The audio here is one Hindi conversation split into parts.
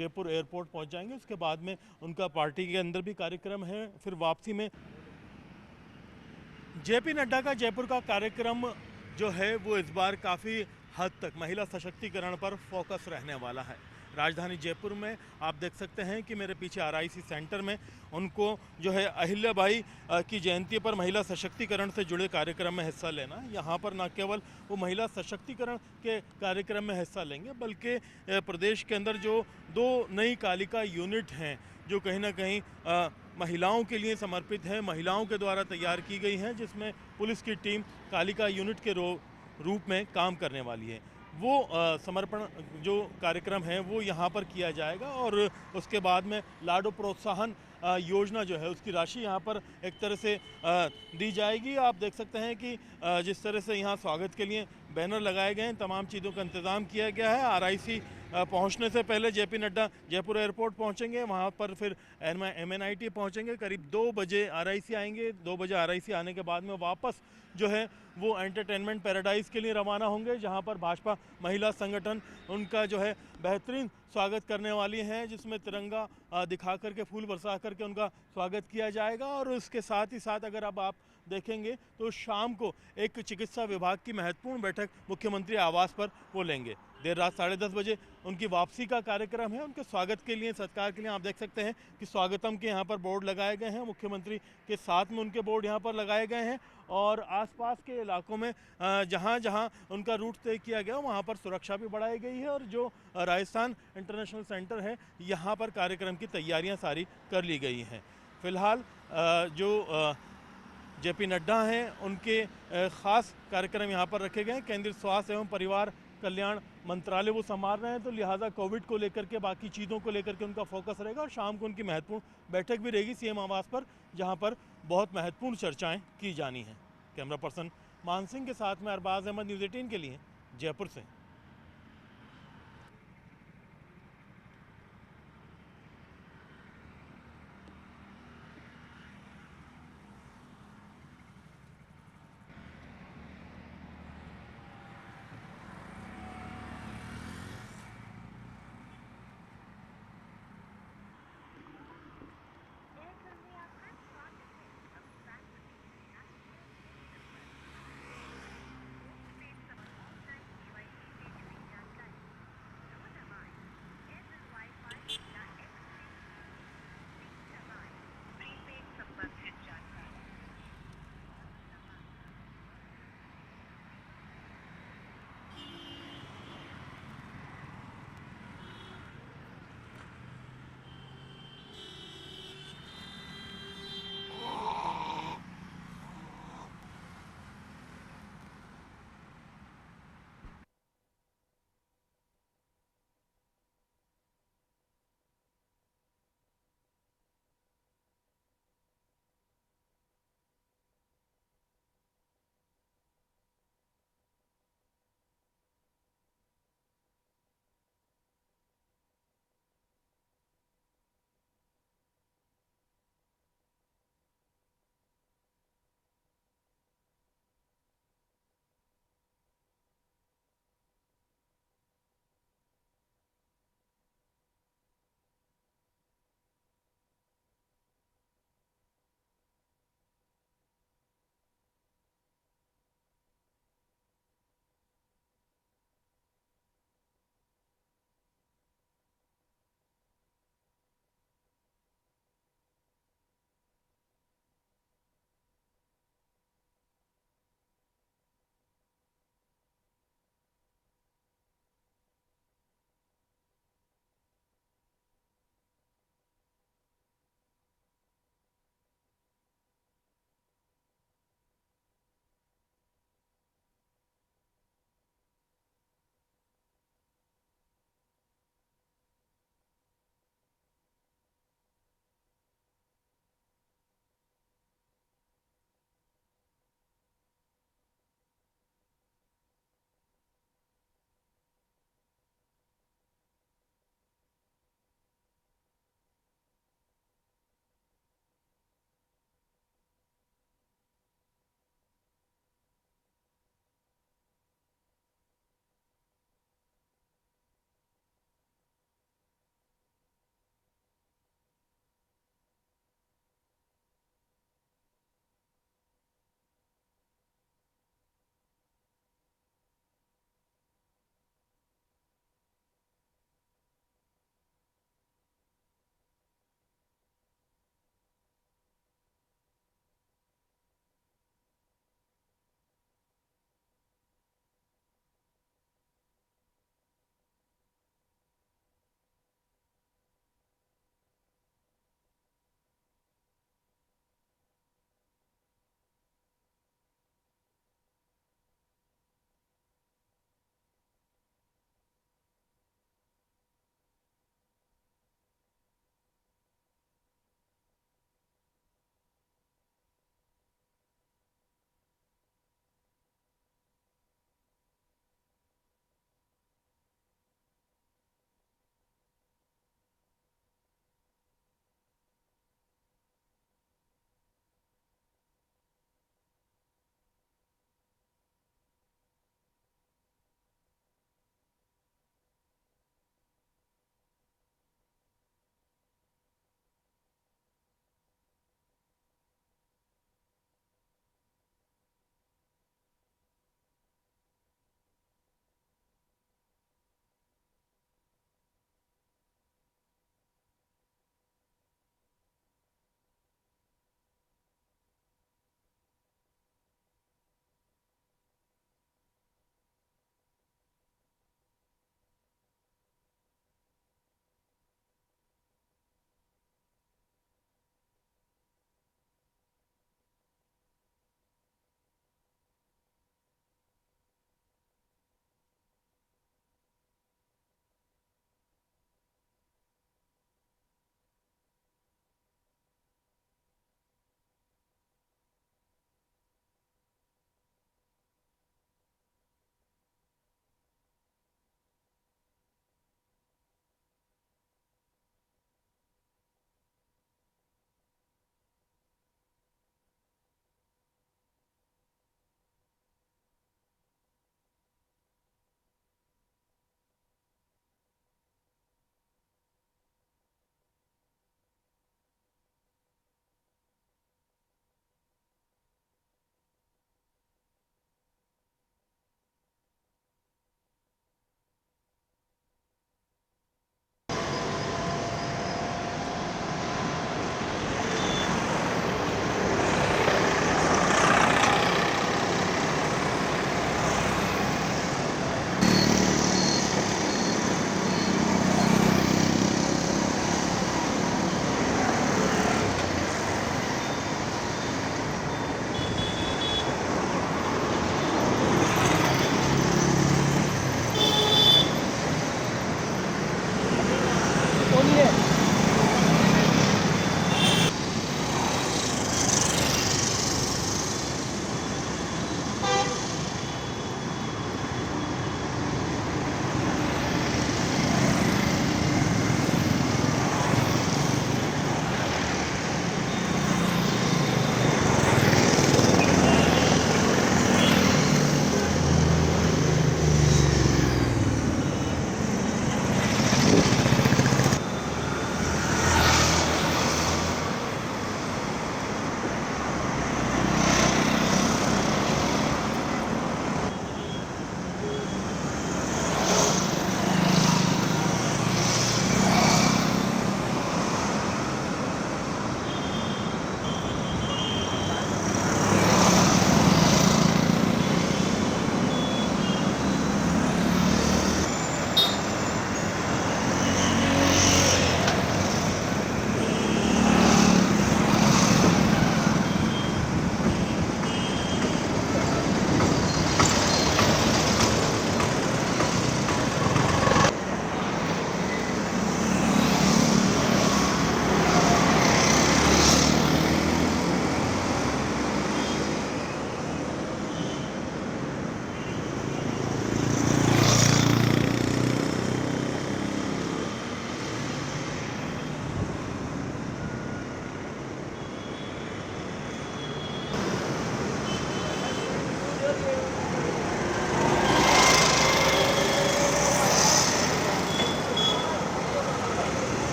जयपुर एयरपोर्ट पहुंच जाएंगे। उसके बाद में उनका पार्टी के अंदर भी कार्यक्रम है, फिर वापसी में जेपी नड्डा का जयपुर का कार्यक्रम जो है वो इस बार काफ़ी हद तक महिला सशक्तिकरण पर फोकस रहने वाला है। राजधानी जयपुर में आप देख सकते हैं कि मेरे पीछे आरआईसी सेंटर में उनको जो है अहिल्याबाई की जयंती पर महिला सशक्तिकरण से जुड़े कार्यक्रम में हिस्सा लेना है। यहाँ पर न केवल वो महिला सशक्तिकरण के कार्यक्रम में हिस्सा लेंगे, बल्कि प्रदेश के अंदर जो 2 नई कालिका यूनिट हैं जो कहीं ना कहीं महिलाओं के लिए समर्पित है, महिलाओं के द्वारा तैयार की गई हैं, जिसमें पुलिस की टीम कालिका यूनिट के रूप में काम करने वाली है। वो समर्पण जो कार्यक्रम है वो यहाँ पर किया जाएगा और उसके बाद में लाडो प्रोत्साहन योजना जो है उसकी राशि यहाँ पर एक तरह से दी जाएगी। आप देख सकते हैं कि जिस तरह से यहाँ स्वागत के लिए बैनर लगाए गए हैं, तमाम चीज़ों का इंतज़ाम किया गया है। आरआईसी पहुंचने से पहले जेपी नड्डा जयपुर एयरपोर्ट पहुंचेंगे, वहां पर फिर एमएनआईटी पहुंचेंगे, करीब 2 बजे आरआईसी आएंगे। 2 बजे आरआईसी आने के बाद में वापस जो है वो एंटरटेनमेंट पैराडाइज के लिए रवाना होंगे, जहां पर भाजपा महिला संगठन उनका जो है बेहतरीन स्वागत करने वाली हैं, जिसमें तिरंगा दिखा करके फूल बरसा करके उनका स्वागत किया जाएगा। और उसके साथ ही साथ अगर अब आप देखेंगे तो शाम को एक चिकित्सा विभाग की महत्वपूर्ण बैठक मुख्यमंत्री आवास पर वो लेंगे। देर रात 10:30 बजे उनकी वापसी का कार्यक्रम है। उनके स्वागत के लिए, सत्कार के लिए आप देख सकते हैं कि स्वागतम के यहाँ पर बोर्ड लगाए गए हैं, मुख्यमंत्री के साथ में उनके बोर्ड यहाँ पर लगाए गए हैं। और आसपास के इलाकों में जहाँ जहाँ उनका रूट तय किया गया वहाँ पर सुरक्षा भी बढ़ाई गई है। और जो राजस्थान इंटरनेशनल सेंटर है, यहाँ पर कार्यक्रम की तैयारियाँ सारी कर ली गई हैं। फिलहाल जो जेपी नड्डा हैं उनके ख़ास कार्यक्रम यहाँ पर रखे गए हैं। केंद्रीय स्वास्थ्य एवं परिवार कल्याण मंत्रालय वो संभाल रहे हैं, तो लिहाजा कोविड को लेकर के, बाकी चीज़ों को लेकर के उनका फोकस रहेगा। और शाम को उनकी महत्वपूर्ण बैठक भी रहेगी सीएम आवास पर, जहां पर बहुत महत्वपूर्ण चर्चाएं की जानी हैं। कैमरा पर्सन मान सिंह के साथ में अरबाज अहमद, न्यूज़ 18 के लिए जयपुर से।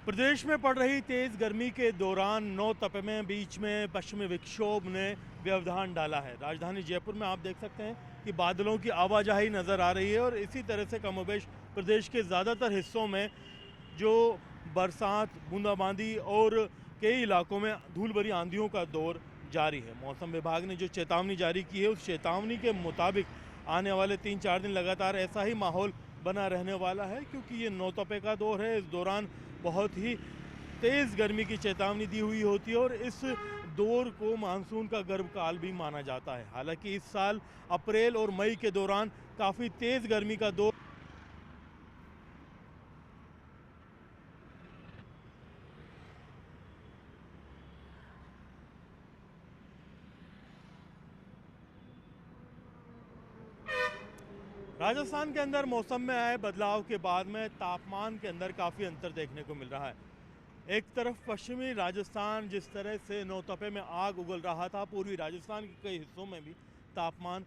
प्रदेश में पड़ रही तेज गर्मी के दौरान नौ तपे में बीच में पश्चिमी विक्षोभ ने व्यवधान डाला है। राजधानी जयपुर में आप देख सकते हैं कि बादलों की आवाजाही नज़र आ रही है और इसी तरह से कमोबेश प्रदेश के ज़्यादातर हिस्सों में जो बरसात, बूंदाबांदी और कई इलाकों में धूल भरी आंधियों का दौर जारी है। मौसम विभाग ने जो चेतावनी जारी की है उस चेतावनी के मुताबिक आने वाले 3-4 दिन लगातार ऐसा ही माहौल बना रहने वाला है, क्योंकि ये नौ तपे का दौर है। इस दौरान बहुत ही तेज़ गर्मी की चेतावनी दी हुई होती है और इस दौर को मानसून का गर्भकाल भी माना जाता है। हालांकि इस साल अप्रैल और मई के दौरान काफ़ी तेज़ गर्मी का दौर राजस्थान के अंदर मौसम में आए बदलाव के बाद में तापमान के अंदर काफ़ी अंतर देखने को मिल रहा है। एक तरफ पश्चिमी राजस्थान जिस तरह से नौतपे में आग उगल रहा था, पूर्वी राजस्थान के कई हिस्सों में भी तापमान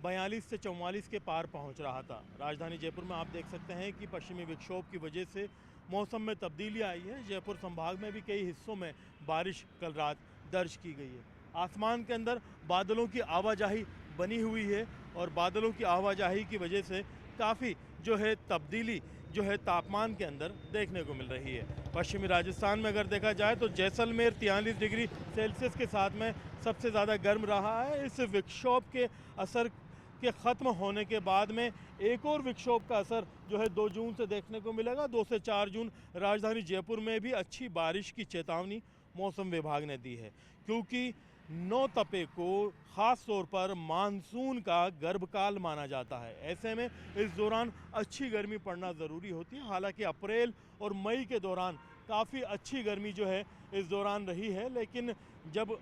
42 से 44 के पार पहुंच रहा था। राजधानी जयपुर में आप देख सकते हैं कि पश्चिमी विक्षोभ की वजह से मौसम में तब्दीली आई है। जयपुर संभाग में भी कई हिस्सों में बारिश कल रात दर्ज की गई है। आसमान के अंदर बादलों की आवाजाही बनी हुई है और बादलों की आवाजाही की वजह से काफ़ी जो है तब्दीली जो है तापमान के अंदर देखने को मिल रही है। पश्चिमी राजस्थान में अगर देखा जाए तो जैसलमेर 43 डिग्री सेल्सियस के साथ में सबसे ज़्यादा गर्म रहा है। इस विक्षोभ के असर के ख़त्म होने के बाद में एक और विक्षोभ का असर जो है 2 जून से देखने को मिलेगा। 2 से 4 जून राजधानी जयपुर में भी अच्छी बारिश की चेतावनी मौसम विभाग ने दी है, क्योंकि नौतपे को ख़ास तौर पर मानसून का गर्भकाल माना जाता है। ऐसे में इस दौरान अच्छी गर्मी पड़ना ज़रूरी होती है। हालांकि अप्रैल और मई के दौरान काफ़ी अच्छी गर्मी जो है इस दौरान रही है, लेकिन जब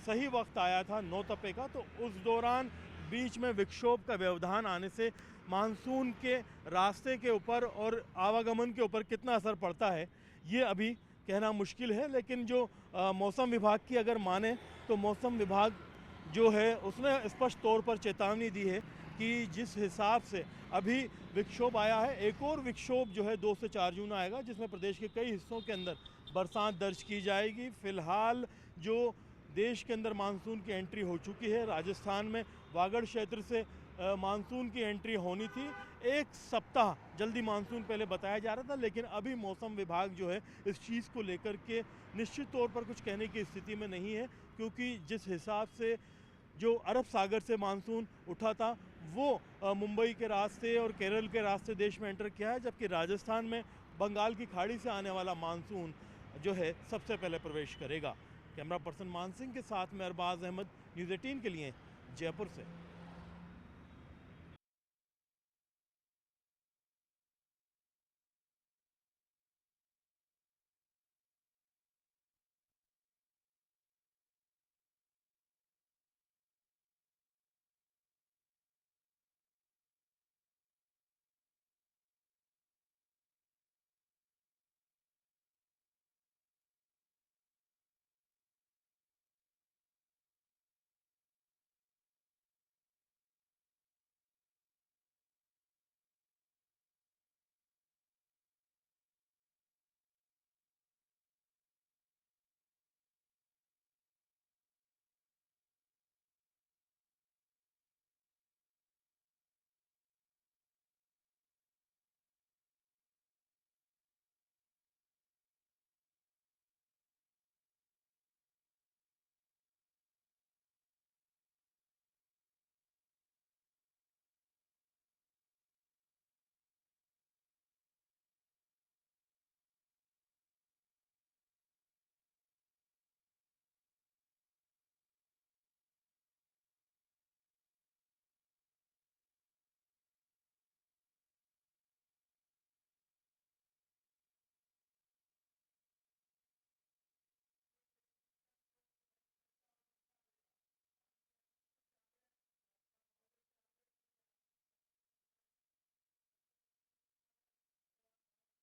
सही वक्त आया था नौतपे का तो उस दौरान बीच में विक्षोभ का व्यवधान आने से मानसून के रास्ते के ऊपर और आवागमन के ऊपर कितना असर पड़ता है ये अभी कहना मुश्किल है। लेकिन जो मौसम विभाग की अगर माने तो मौसम विभाग जो है उसने स्पष्ट तौर पर चेतावनी दी है कि जिस हिसाब से अभी विक्षोभ आया है, एक और विक्षोभ जो है 2 से 4 जून आएगा, जिसमें प्रदेश के कई हिस्सों के अंदर बरसात दर्ज की जाएगी। फिलहाल जो देश के अंदर मानसून की एंट्री हो चुकी है, राजस्थान में वागड़ क्षेत्र से मानसून की एंट्री होनी थी। 1 सप्ताह जल्दी मानसून पहले बताया जा रहा था, लेकिन अभी मौसम विभाग जो है इस चीज़ को लेकर के निश्चित तौर पर कुछ कहने की स्थिति में नहीं है, क्योंकि जिस हिसाब से जो अरब सागर से मानसून उठा था वो मुंबई के रास्ते और केरल के रास्ते देश में एंटर किया है, जबकि राजस्थान में बंगाल की खाड़ी से आने वाला मानसून जो है सबसे पहले प्रवेश करेगा। कैमरा पर्सन मान सिंह के साथ में अरबाज अहमद, न्यूज़ 18 के लिए जयपुर से।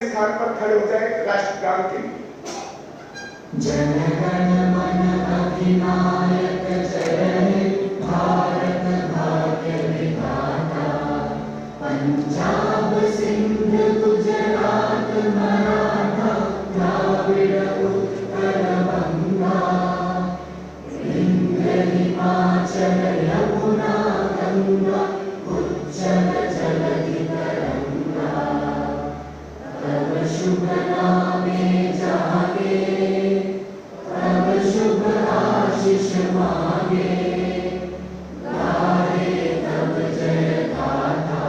स्थान पर खड़े हो जाए राष्ट्रगान के लिए। जन गण मन अधिनायक जय हे भारत भाग्य विधाता, पंजाब सिंध गुजरात मराठा द्राविड़ उत्कल बंगा, विंध्य हिमाचल यमुना गंगा उज्जल जलधि तरंगा, तब शुभ नामे जागे, तब शुभ आशीष मांगे, गाहे तब जय गाथा।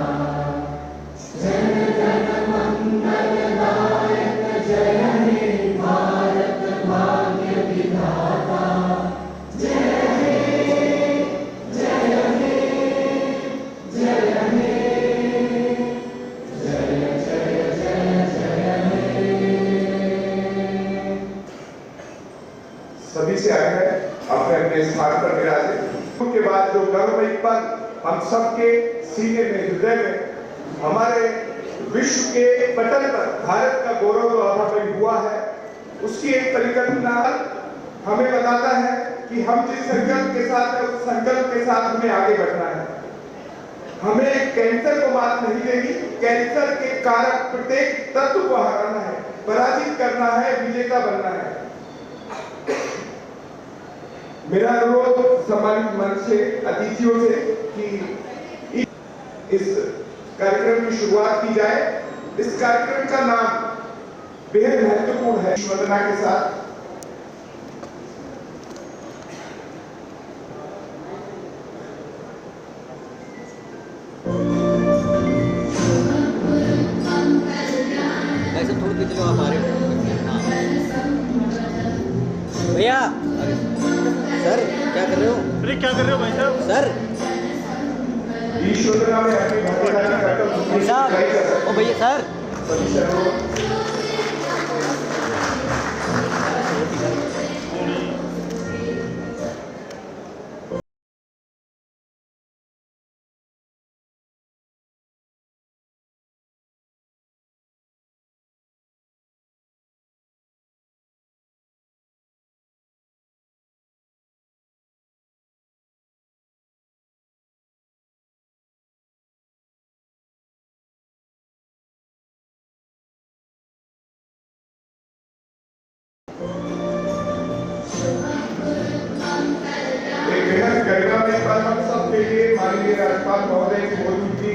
जन गण मंगल दायक जय हे भारत भाग्य विधाता, जय हे जय हे जय हे जय जय जय जय हे। सभी से आगे अपने अपने स्थान पर विराजे। उसके बाद जो गर्वमयी पल हम सबके सीने में, हृदय में, हमारे विश्व के पटल पर भारत का गौरव जो अभावी हुआ है, उसकी एक परिकल्पना हमें बताता है कि हम जिस संकल्प के साथ है उस संकल्प के साथ हमें आगे बढ़ना है। हमें कैंसर को मात नहीं देगी, कैंसर के कारक प्रत्येक तत्व को हराना है, पराजित करना है, विजेता बनना है। मेरा अनुरोध सम्मानित मंच से अतिथियों से कि इस कार्यक्रम की शुरुआत की जाए। इस कार्यक्रम का नाम बेहद महत्वपूर्ण है। वंदना के साथ ऐसे थोड़ी पीछे जो हमारे भैया सर क्या कर रहे हो? अरे क्या कर रहे हो भाई साहब? सर ईश्वरना में अपनी भागीदारी करकर भाई साहब, ओ भैया सर सभी शहरों हम सबके लिए माननीय राज्यपाल महोदय की मौजूदगी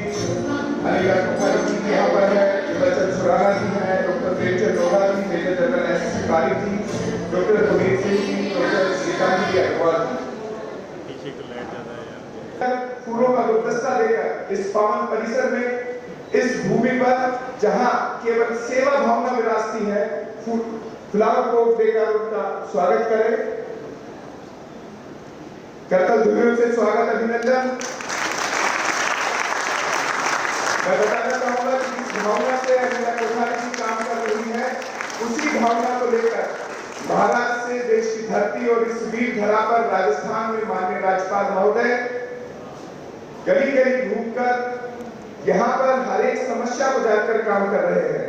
अनिका मुखर्जी जी यहाँ पर है, विमल सुराना जी हैं, डॉक्टर प्रेमचंद लोढ़ा जी, मेजर जनरल एस कारी जी, डॉक्टर पुनीत सिंह जी, डॉक्टर श्रीकांत जी अग्रवाल जी। फूलों का गुलदस्ता देकर इस पावन परिसर में, इस भूमि पर जहाँ केवल सेवा भावना विराजती है, फ्लावर पोट देकर उनका स्वागत करें। करतल ध्वनियों से स्वागत, अभिनंदन। मैं बताना चाहूंगा कि इस भावना से अनिका कोठारी जी काम कर रही है, उसी भावना को लेकर महाराष्ट्र से देश की धरती और इस वीर धरा पर राजस्थान में माननीय राज्यपाल महोदय गली गली घूमकर यहाँ पर हर एक समस्या को जानकर काम कर रहे हैं।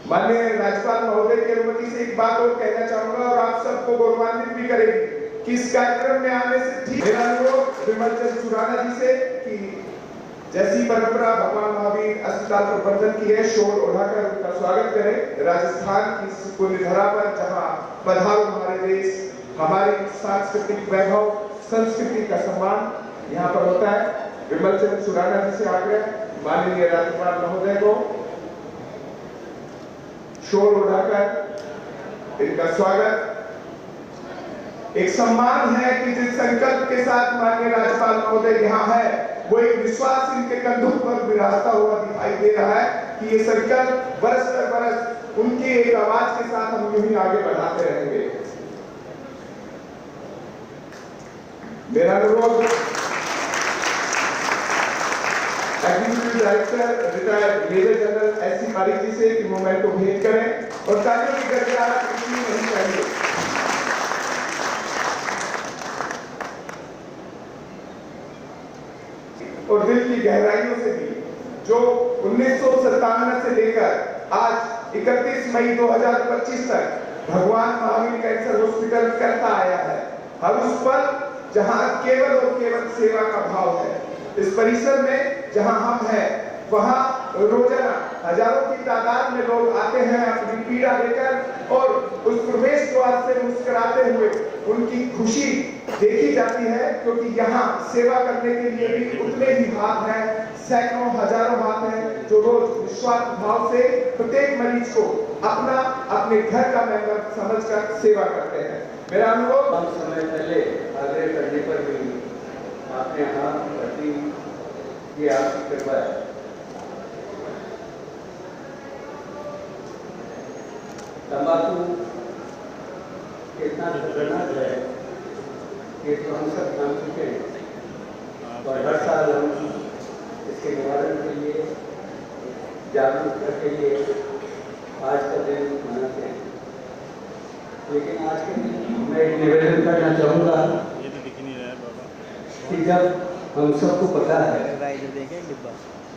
माननीय राज्यपाल महोदय की अनुमति से एक बात और कहना चाहूंगा और आप सबको गौरवान्वित भी करेगी कि इस कार्यक्रम में आने से ठीक मेरा अनुरोध विमल सुराना जी से कि जैसी परंपरा भगवान महावीर अस्पताल प्रबंधन की है, शोर उठाकर उनका स्वागत करें। राजस्थान की इस पुण्य धरा पर जहाँ पधारो हमारे देश, हमारे सांस्कृतिक वैभव, संस्कृति का सम्मान यहाँ पर होता है। विमल चंद्र सुराना जी से आग्रह, माननीय राज्यपाल महोदय को शोर उठाकर इनका स्वागत। एक सम्मान है कि जिस संकल्प के साथ माननीय राज्यपाल महोदय यहाँ है, वो एक विश्वास इनके कंधों पर विराजता हुआ दिखाई दे रहा है कि ये संकल्प बरस दर बरस उनकी एक आवाज के साथ हम यूं ही आगे बढ़ाते रहेंगे। मेरा अनुरोध executive director retired major general S C Parik ji से कि मोमेंट को भेंट करें और तालियों की गड़गड़ाहट इतनी नहीं चाहिए। और दिल की गहराइयों से भी जो 1997 से लेकर आज 31 मई 2025 तक भगवान महावीर कैंसर हॉस्पिटल करता आया है, हर उस पर जहां केवल और केवल सेवा का भाव है। इस परिसर में जहां हम हैं वहां रोजाना हजारों की तादाद में लोग आते हैं अपनी पीड़ा लेकर और उस प्रवेश द्वार से मुस्कुराते हुए उनकी खुशी देखी जाती है, क्योंकि यहाँ सेवा करने के लिए भी उतने ही हाथ हैं, सैकड़ों हजारों हाथ हैं जो रोज निस्वार्थ भाव से प्रत्येक मरीज को अपना अपने घर का मेंबर समझकर सेवा करते हैं। मेरा अनुरोध हम समय पहले आग्रह करने पर भी आपने हाथ भर्ती ये आपकी कृपा है। तंबाकू कितना खतरनाक है ये तो हम सब जान चुके हैं और हर साल हम इसके निवारण के लिए, जागरूकता के लिए आज का दिन मनाते हैं। लेकिन आज के दिन मैं एक निवेदन करना चाहूँगा कि जब हम सबको पता है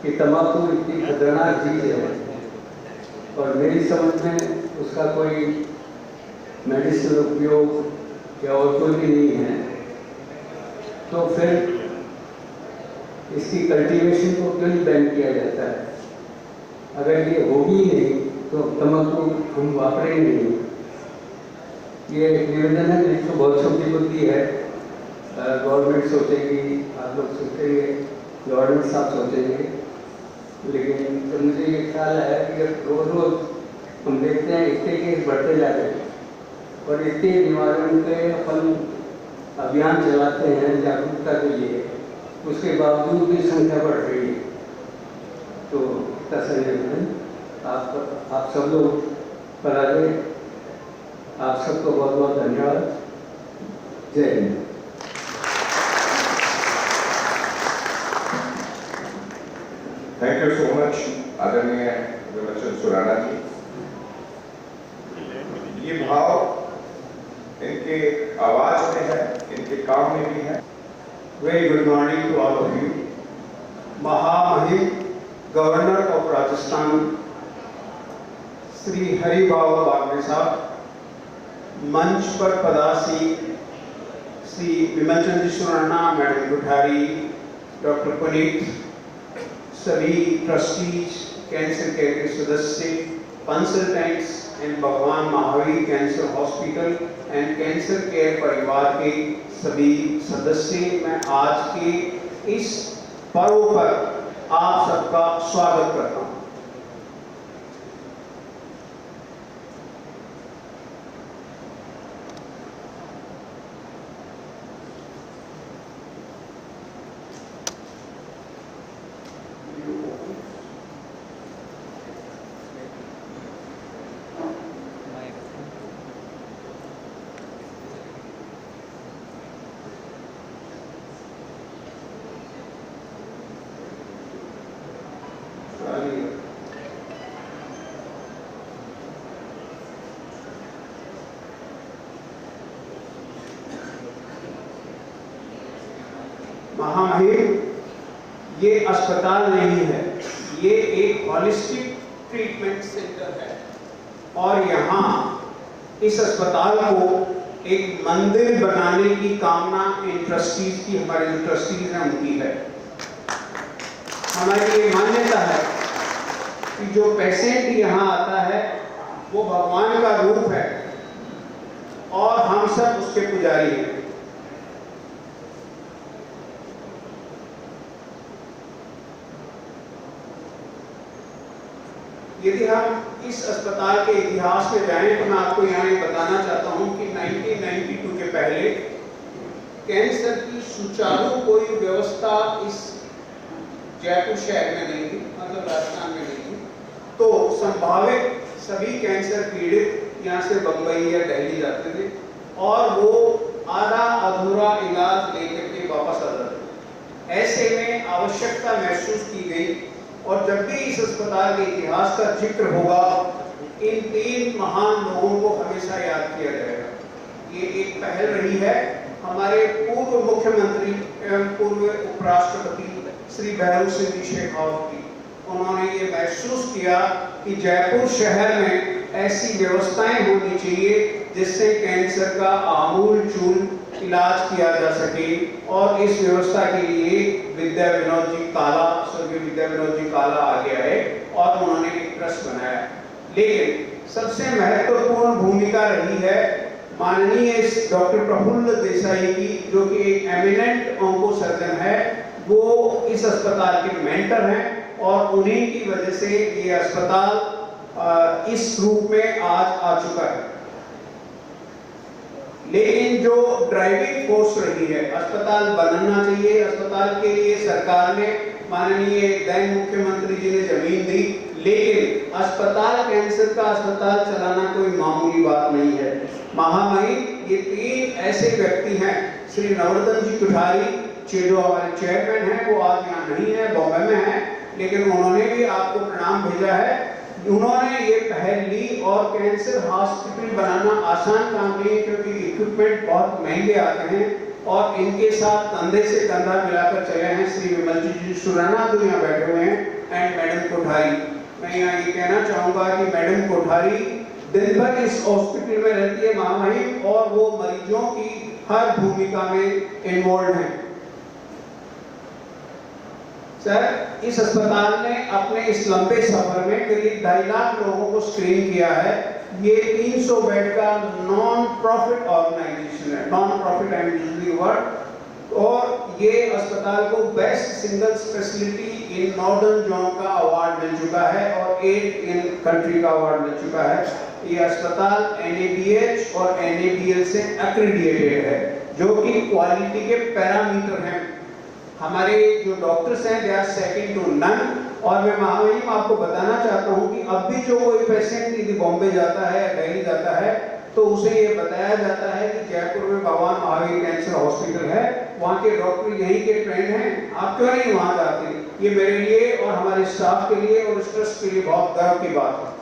कि तंबाकू इतनी खतरनाक चीज़ है और मेरी समझ में उसका कोई मेडिसिन उपयोग या और कोई भी नहीं है, तो फिर इसकी कल्टीवेशन को क्यों नहीं बैन किया जाता है? अगर ये होगी नहीं तो तंबाकू हम वापरेंगे नहीं। ये निवेदन है, जिसको बहुत छोटी बुद्धि है, गवर्नमेंट सोचेगी, आप लोग सोचेंगे, गवर्नमेंट साहब सोचेंगे, लेकिन तो मुझे ये ख्याल है कि रोज रोज हम देखते हैं इतने केस बढ़ते जा रहे हैं और इतने निवारण के अपन अभियान चलाते हैं जागरूकता के लिए, उसके बावजूद भी संख्या बढ़ रही है। तो तसल्ली आप सब लोग पर आ गए। आप सबको बहुत बहुत धन्यवाद। जय Hind. Thank you so much आदरणीय विमलचंद सुराना जी। ये भाव इनके आवाज में है, इनके काम में भी है। Very good morning to all of you. महामहिम गवर्नर ऑफ राजस्थान श्री हरि बाबा बागवे साहब, मंच पर पधारी श्री विमलचंद सुराना, मैडम कोठारी, डॉक्टर पुनीत, सभी ट्रस्टीज, कैंसर केयर के सदस्य, कंसल्टेंट्स एंड भगवान Mahavir cancer hospital and cancer care परिवार के सभी सदस्य, मैं आज के इस पर्व पर आप सबका स्वागत करता हूं। महामहिम, ये अस्पताल नहीं है, ये एक हॉलिस्टिक ट्रीटमेंट सेंटर है और यहाँ इस अस्पताल को एक मंदिर बनाने की कामना इन ट्रस्टीज की, हमारे जो ट्रस्टीज हैं उनकी है। हमारी ये मान्यता है कि जो पेशेंट यहाँ आता है वो भगवान का रूप है और हम सब उसके पुजारी हैं। यदि हम इस अस्पताल के इतिहास में जाएं तो मैं आपको यहाँ बताना चाहता हूँ कि 1992 के पहले कैंसर की सुचारू कोई व्यवस्था इस जयपुर शहर में नहीं थी, मतलब राजस्थान में नहीं थी। तो संभावित सभी कैंसर पीड़ित यहाँ से बम्बई या दिल्ली जाते थे और वो आधा अधूरा इलाज लेकर के वापस आ जाते थे। ऐसे में आवश्यकता महसूस की गई और जब भी इस अस्पताल के इतिहास का जिक्र होगा, इन तीन महान लोगों को हमेशा याद किया जाएगा। ये एक पहल रही है हमारे पूर्व मुख्यमंत्री एवं पूर्व उपराष्ट्रपति श्री भैरू सिंह जी शेखावत की। उन्होंने ये महसूस किया कि जयपुर शहर में ऐसी व्यवस्थाएं होनी चाहिए जिससे कैंसर का आमूल-चूल इलाज किया जा सके और इस व्यवस्था के लिए विद्या विनोद जी काला, स्वर्गीय विद्या विनोद जी काला आगे आए और उन्होंने एक ट्रस्ट बनाया। लेकिन सबसे महत्वपूर्ण भूमिका रही है माननीय डॉक्टर प्रफुल्ल देसाई की, जो कि एक एमिनेंट ऑन्को सर्जन है। वो इस अस्पताल के मेंटर हैं और उन्हीं की वजह से ये अस्पताल इस रूप में आज आ चुका है। लेकिन जो ड्राइविंग फोर्स रही है, अस्पताल बनना चाहिए, अस्पताल के लिए सरकार ने, माननीय दैन मुख्यमंत्री जी ने जमीन दी, लेकिन अस्पताल, कैंसर का अस्पताल चलाना कोई मामूली बात नहीं है। महामहिम, ये तीन ऐसे व्यक्ति हैं, श्री नवरत्न जी कोठारी जो हमारे चेयरमैन हैं, वो आज यहाँ नहीं है, बॉम्बे में है, लेकिन उन्होंने भी आपको प्रणाम भेजा है। उन्होंने ये पहल ली और कैंसर हॉस्पिटल बनाना आसान काम नहीं, क्योंकि इक्विपमेंट बहुत महंगे आते हैं और इनके साथ कंधे से कंधा मिलाकर चले हैं श्री विमलचंद जी सुराना, जो यहाँ बैठे हुए हैं, एंड मैडम कोठारी। मैं यहाँ ये कहना चाहूँगा कि मैडम कोठारी दिन भर इस हॉस्पिटल में रहती है महामहिम, और वो मरीजों की हर भूमिका में इन्वॉल्व हैं। सर, इस अस्पताल ने अपने इस लंबे सफर में करीब 2.5 लाख लोगों को स्क्रीन किया है। ये 300 बेड का नॉन प्रॉफिट ऑर्गेनाइजेशन है, non profit I am using word, और ये अस्पताल को best single speciality in northern zone का अवार्ड मिल चुका है और 8 इन कंट्री का अवार्ड मिल चुका है। ये अस्पताल NABH और NABL से एक्रेडिटेड है, जो कि क्वालिटी के पैरामीटर हैं। हमारे जो डॉक्टर्स हैं they are second to none. और मैं महामहिम आपको बताना चाहता हूं कि अब भी जो कोई पेशेंट यदि बॉम्बे जाता है या दिल्ली जाता है तो उसे ये बताया जाता है कि जयपुर में भगवान महावीर कैंसर हॉस्पिटल है, वहाँ के डॉक्टर यहीं के ट्रेंड हैं, आप क्यों नहीं वहाँ जाते। ये मेरे लिए और हमारे स्टाफ के लिए और इस ट्रस्ट के लिए बहुत गर्व की बात है।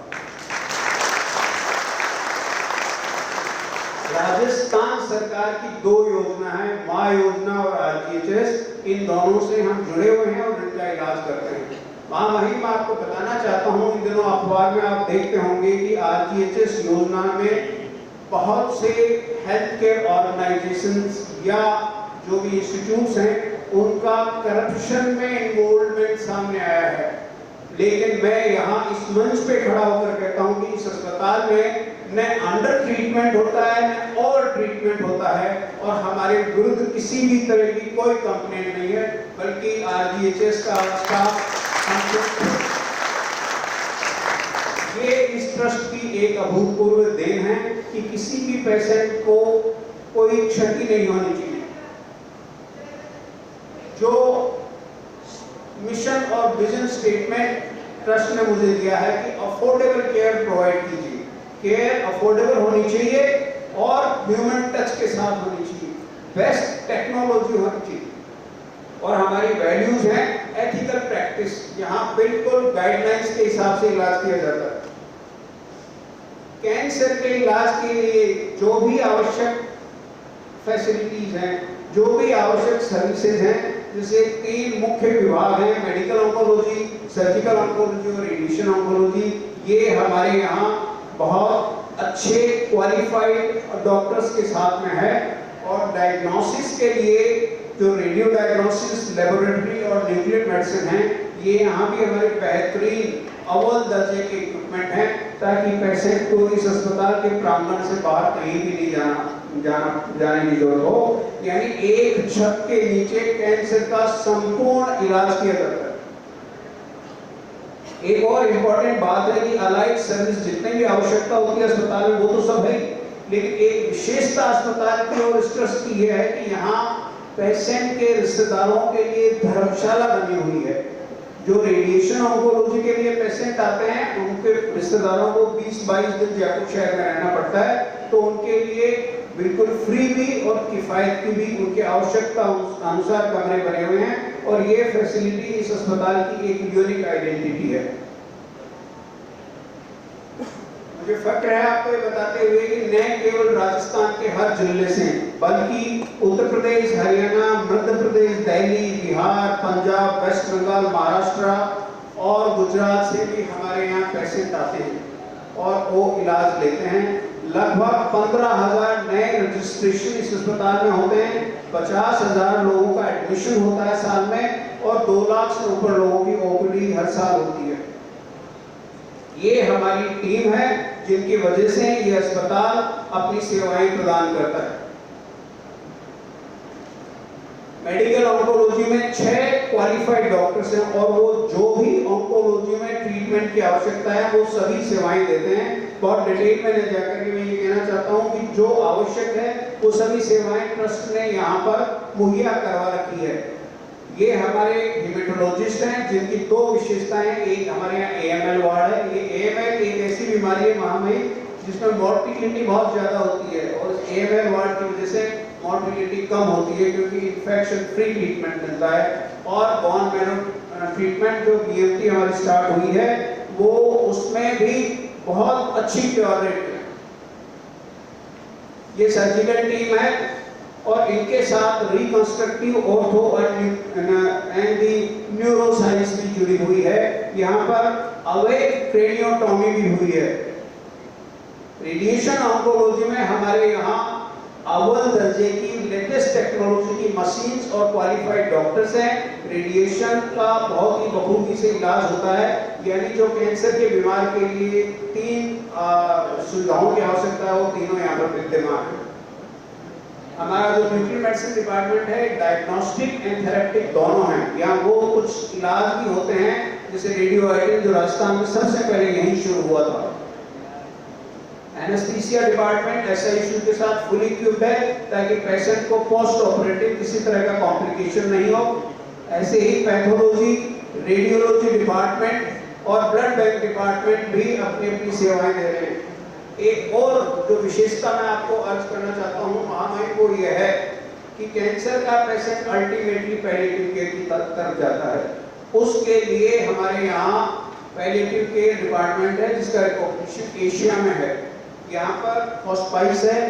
राजस्थान सरकार की 2 योजना है, माँ योजना और RGHS, इन दोनों से हम जुड़े हुए हैं और इनका इलाज करते हैं। महामहिम आपको बताना चाहता हूँ, इन दिनों अखबार में आप देखते होंगे कि RGHS योजना में बहुत से हेल्थ केयर ऑर्गेनाइजेशंस या जो भी इंस्टीट्यूट्स हैं उनका करप्शन में इन्वॉल्वमेंट सामने आया है। लेकिन मैं यहाँ इस मंच पे खड़ा होकर कहता हूँ कि इस अस्पताल में न अंडर ट्रीटमेंट होता है न ओवर ट्रीटमेंट होता है, और हमारे विरुद्ध किसी भी तरह की कोई कंप्लेंट नहीं है, बल्कि RGHS का स्टाफ ये इस ट्रस्ट की एक अभूतपूर्व देन है कि किसी भी पेशेंट को कोई क्षति नहीं होनी चाहिए। जो मिशन और विजन स्टेटमेंट ट्रस्ट ने मुझे दिया है कि अफोर्डेबल केयर प्रोवाइड कीजिए, केयर अफोर्डेबल होनी चाहिए और ह्यूमन टच के साथ होनी चाहिए, बेस्ट टेक्नोलॉजी होनी चाहिए, और हमारी वैल्यूज हैं एथिकल प्रैक्टिस। यहाँ बिल्कुल गाइडलाइंस के हिसाब से इलाज किया जाता है। कैंसर के इलाज के लिए जो भी आवश्यक फैसिलिटीज हैं, जो भी आवश्यक सर्विसेज हैं, जैसे 3 मुख्य विभाग हैं, मेडिकल ऑन्कोलॉजी, सर्जिकल ऑन्कोलॉजी और रेडिएशन ऑन्कोलॉजी, ये हमारे यहाँ बहुत अच्छे क्वालिफाइड डॉक्टर्स के साथ में है। और डायग्नोसिस के लिए जो रेडियो डायग्नोसिस लेबोरेटरी और न्यूक्लियर मेडिसिन है, ये यहाँ भी हमारे बेहतरीन अव्वल दर्जे के इक्विपमेंट हैं, ताकि पेशेंट को इस अस्पताल के प्रांगण से बाहर कहीं भी नहीं जाने की जरूरत हो। यानी एक छत के नीचे कैंसर का संपूर्ण इलाज किया जाता है। एक और इम्पोर्टेंट बात है कि अलाइड सर्विस जितने भी आवश्यकता होती है अस्पताल में वो तो सब है, लेकिन एक विशेषता अस्पताल की और इस ट्रस्ट की यह है कि यहाँ पेशेंट के रिश्तेदारों के लिए धर्मशाला बनी हुई है। जो रेडिएशन ऑन्कोलॉजी के लिए पेशेंट आते हैं उनके रिश्तेदारों को 20-22 दिन जयपुर शहर में रहना पड़ता है, तो उनके लिए बिल्कुल फ्री भी और किफायत की भी उनकी आवश्यकता अनुसार कमरे बने हुए हैं, और ये फैसिलिटी इस अस्पताल की एक यूनिक आइडेंटिटी है। मुझे फख्र है आपको ये बताते हुए कि न केवल राजस्थान के हर जिले से, बल्कि उत्तर प्रदेश, हरियाणा, मध्य प्रदेश, दिल्ली, बिहार, पंजाब, वेस्ट बंगाल, महाराष्ट्र और गुजरात से भी हमारे यहाँ पेशेंट आते हैं और वो इलाज लेते हैं। लगभग 15,000 नए रजिस्ट्रेशन इस अस्पताल में होते हैं, 50,000 लोगों का एडमिशन होता है साल में, और 2 लाख से ऊपर लोगों की OPD हर साल होती है। ये हमारी टीम है जिनकी वजह से ये अस्पताल अपनी सेवाएं प्रदान करता है। मेडिकल ऑन्कोलॉजी में 6 क्वालिफाइड डॉक्टर्स हैं, और वो जो भी ऑन्कोलॉजी में ट्रीटमेंट की आवश्यकता है वो सभी सेवाएं देते हैं। बहुत डिटेल में न जाकर के मैं ये कहना चाहता हूँ कि जो आवश्यक है वो सभी सेवाएं ट्रस्ट ने यहाँ पर मुहैया करवा रखी है। ये हमारे हेमेटोलॉजिस्ट हैं जिनकी 2 विशेषताएं, एक हमारे यहाँ AML वार्ड है। ये AML एक ऐसी बीमारी है महामहिम जिसमें मॉर्टिलिटी बहुत ज़्यादा होती है, और AML वार्ड की वजह से मॉर्टिलिटी कम होती है क्योंकि इन्फेक्शन फ्री ट्रीटमेंट मिलता है। और बोन मैरो ट्रीटमेंट जो BMT हमारी स्टार्ट हुई है वो उसमें भी बहुत अच्छी क्योर रेट है। ये सर्जिकल टीम है और इनके साथ reconstructive ortho and the neuro science भी जुड़ी हुई है। यहाँ पर अवैध क्रेनियोटॉमी भी हुई है। रेडिएशन ऑन्कोलॉजी में हमारे यहाँ अव्वल दर्जे की लेटेस्ट टेक्नोलॉजी की मशीन्स और क्वालिफाइड डॉक्टर्स हैं। रेडिएशन का बहुत ही बखूबी से इलाज होता है, यानी जो कैंसर के बीमार के लिए 3 सुविधाओं की आवश्यकता है वो तीनों यहाँ पर विद्यमान है। हमारा जो न्यूक्लियर मेडिसिन डिपार्टमेंट है डायग्नोस्टिक एंड थेरेपेटिक दोनों हैं। यहाँ वो कुछ इलाज भी होते हैं, जैसे रेडियो आइडिन जो राजस्थान में सबसे पहले यहीं शुरू हुआ था। एनेस्थीसिया डिपार्टमेंट SICU के साथ फुली इक्विप्ड है ताकि पेशेंट को पोस्ट ऑपरेटिव किसी तरह का कॉम्प्लिकेशन नहीं हो। ऐसे ही पैथोलॉजी, रेडियोलॉजी डिपार्टमेंट और ब्लड बैंक डिपार्टमेंट भी अपनी अपनी सेवाएं दे रहे हैं। एक और जो विशेषता मैं आपको अर्ज करना चाहता हूँ महामारी को यह है कि कैंसर का पेशेंट अल्टीमेटली पैलिएटिव केयर की तरफ जाता है। उसके लिए हमारे यहाँ पैलिएटिव केयर डिपार्टमेंट है जिसका रिकॉग्निशन एशिया में है। यहाँ पर हॉस्पिस है,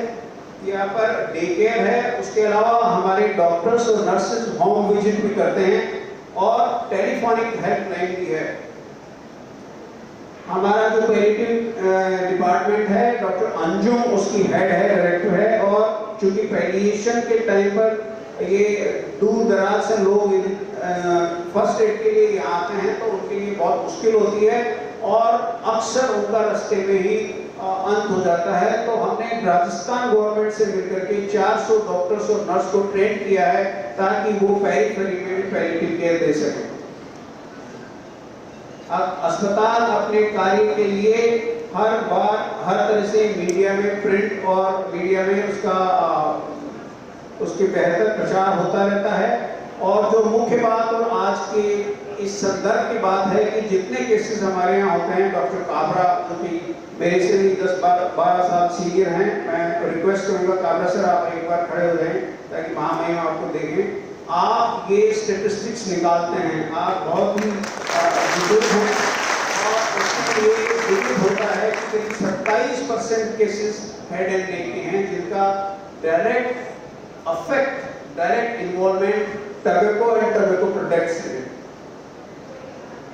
यहाँ पर डे केयर है, उसके अलावा हमारे डॉक्टर्स और नर्सेज होम विजिट भी करते हैं और टेलीफोनिक हेल्पलाइन भी है। हमारा जो पैलिएटिव डिपार्टमेंट है डॉक्टर अंजुम उसकी हेड है, डायरेक्टर है। और चूंकि पैलिएशन के टाइम पर ये दूर दराज से लोग फर्स्ट एड के लिए यहाँ आते हैं तो उनके लिए बहुत मुश्किल होती है और अक्सर उनका रास्ते में ही अंत हो जाता है। तो हमने राजस्थान गवर्नमेंट से मिलकर के 400 डॉक्टर्स और नर्स को ट्रेन किया है ताकि वो पेरिफेरी में भी पैलिएटिव केयर दे सकें। अब अस्पताल अपने कार्य के लिए हर बार हर तरह से मीडिया में, प्रिंट और मीडिया में उसके बेहतर प्रचार होता रहता है। और जो मुख्य बात और आज के इस संदर्भ की बात है कि जितने केसेस हमारे यहाँ होते हैं, डॉक्टर काबरा जो कि मेरे से भी 10-12 साल सीनियर हैं, मैं रिक्वेस्ट करूँगा काबरा सर आप एक बार खड़े हो जाएं ताकि महामहिम आपको देखें। आप ये स्टेटिस्टिक्स निकालते हैं, आप बहुत ही बुजुर्ग हैं और उसके लिए बुजुर्ग होता है कि 27% केसेस हेड एंड नेक के हैं जिनका direct affect, direct involvement tobacco and tobacco products से।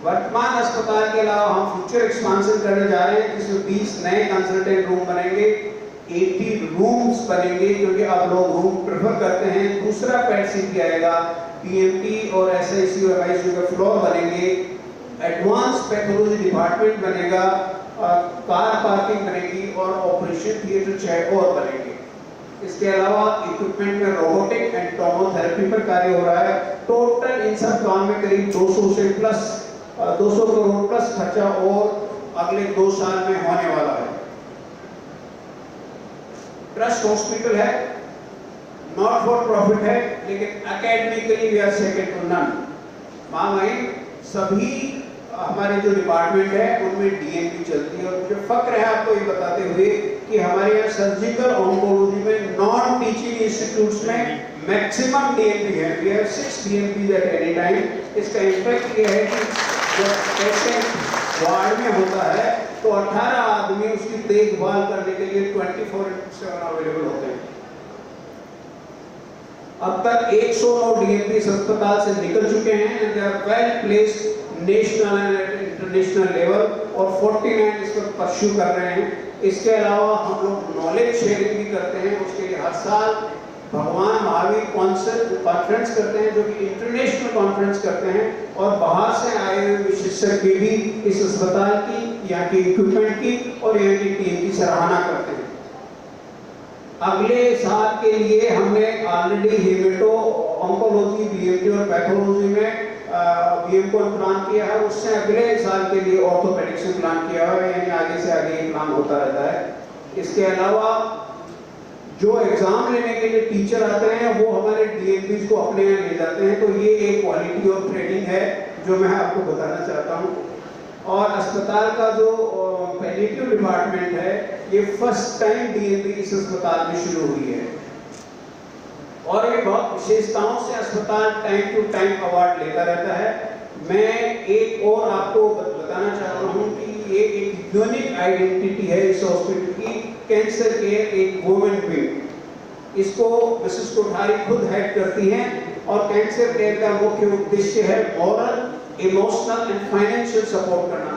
वर्तमान अस्पताल के अलावा हम फ्यूचर एक्सपांशन करने जा रहे हैं जिसमें 20 नए कंसल्टेंट रूम बनेंगे, 80 रूम्स बनेंगे क्योंकि अब लोग रूम प्रेफर करते हैं। दूसरा पेट सीटी आएगा, PMT और SICU और MICU के फ्लोर बनेंगे, एडवांस पैथोलॉजी डिपार्टमेंट बनेगा, कार पार्किंग बनेगी और ऑपरेशन थिएटर 6 और बनेंगे। इसके अलावा इक्विपमेंट में रोबोटिक एंड टोमोथेरेपी पर कार्य हो रहा है। टोटल इन सब काम में करीब 200 करोड़ प्लस खर्चा और अगले 2 साल में होने वाला है। ट्रस्ट हॉस्पिटल है, नॉट फॉर प्रॉफिट है, लेकिन academically we are second to none. महामहिम सभी हमारे जो डिपार्टमेंट है उनमें DNP चलती है और मुझे फक्र है आपको ये बताते हुए कि हमारे यहाँ सर्जिकल ऑन्कोलॉजी में नॉन टीचिंग इंस्टीट्यूट्स में मैक्सिमम DNP है। We have 6 DNPs at any time. इसका इम्पैक्ट ये है कि जब पेशेंट वार्ड में होता है तो 18 आदमी उसकी देखभाल करने के लिए 24/7 अवेलेबल होते हैं। अब तक 109 DNPs अस्पताल से निकल चुके हैं and they are well placed national and international level और 49 इस पर परस्यू कर रहे हैं। इसके अलावा हम लोग नॉलेज शेयरिंग भी करते हैं। उसके लिए हर साल भगवान महावीर कॉन्फ्रेंस करते हैं जो कि इंटरनेशनल कॉन्फ्रेंस करते हैं और बाहर से आए हुए विशेषज्ञ भी इस अस्पताल की, यहाँ की इक्विपमेंट की और यहाँ की टीम की सराहना करते हैं। अगले साल के लिए हमने ऑलरेडी हेमेटो ऑन्कोलॉजी, BMT और पैथोलॉजी में BM को प्लान किया है। उससे अगले साल के लिए ऑर्थोपेडिक्स में प्लान किया है, यानी आगे से आगे ये प्लान होता रहता है। इसके अलावा जो एग्जाम लेने के लिए टीचर आते हैं वो हमारे DNPs को अपने यहाँ ले जाते हैं। तो ये एक क्वालिटी ऑफ ट्रेनिंग है जो मैं आपको बताना चाहता हूँ। और अस्पताल का जो पैलिएटिव डिपार्टमेंट है ये फर्स्ट टाइम DNP इस अस्पताल में शुरू हुई है और ये बहुत विशेषताओं से अस्पताल टाइम टू टाइम अवार्ड लेता रहता है। मैं एक और आपको बताना चाहता हूँ कि ये एक यूनिक आइडेंटिटी है इस हॉस्पिटल की, कैंसर केयर एक वुमेन विंग। इसको मिसेस कोठारी खुद हेड करती हैं और कैंसर केयर का मुख्य उद्देश्य है moral, emotional and financial support करना।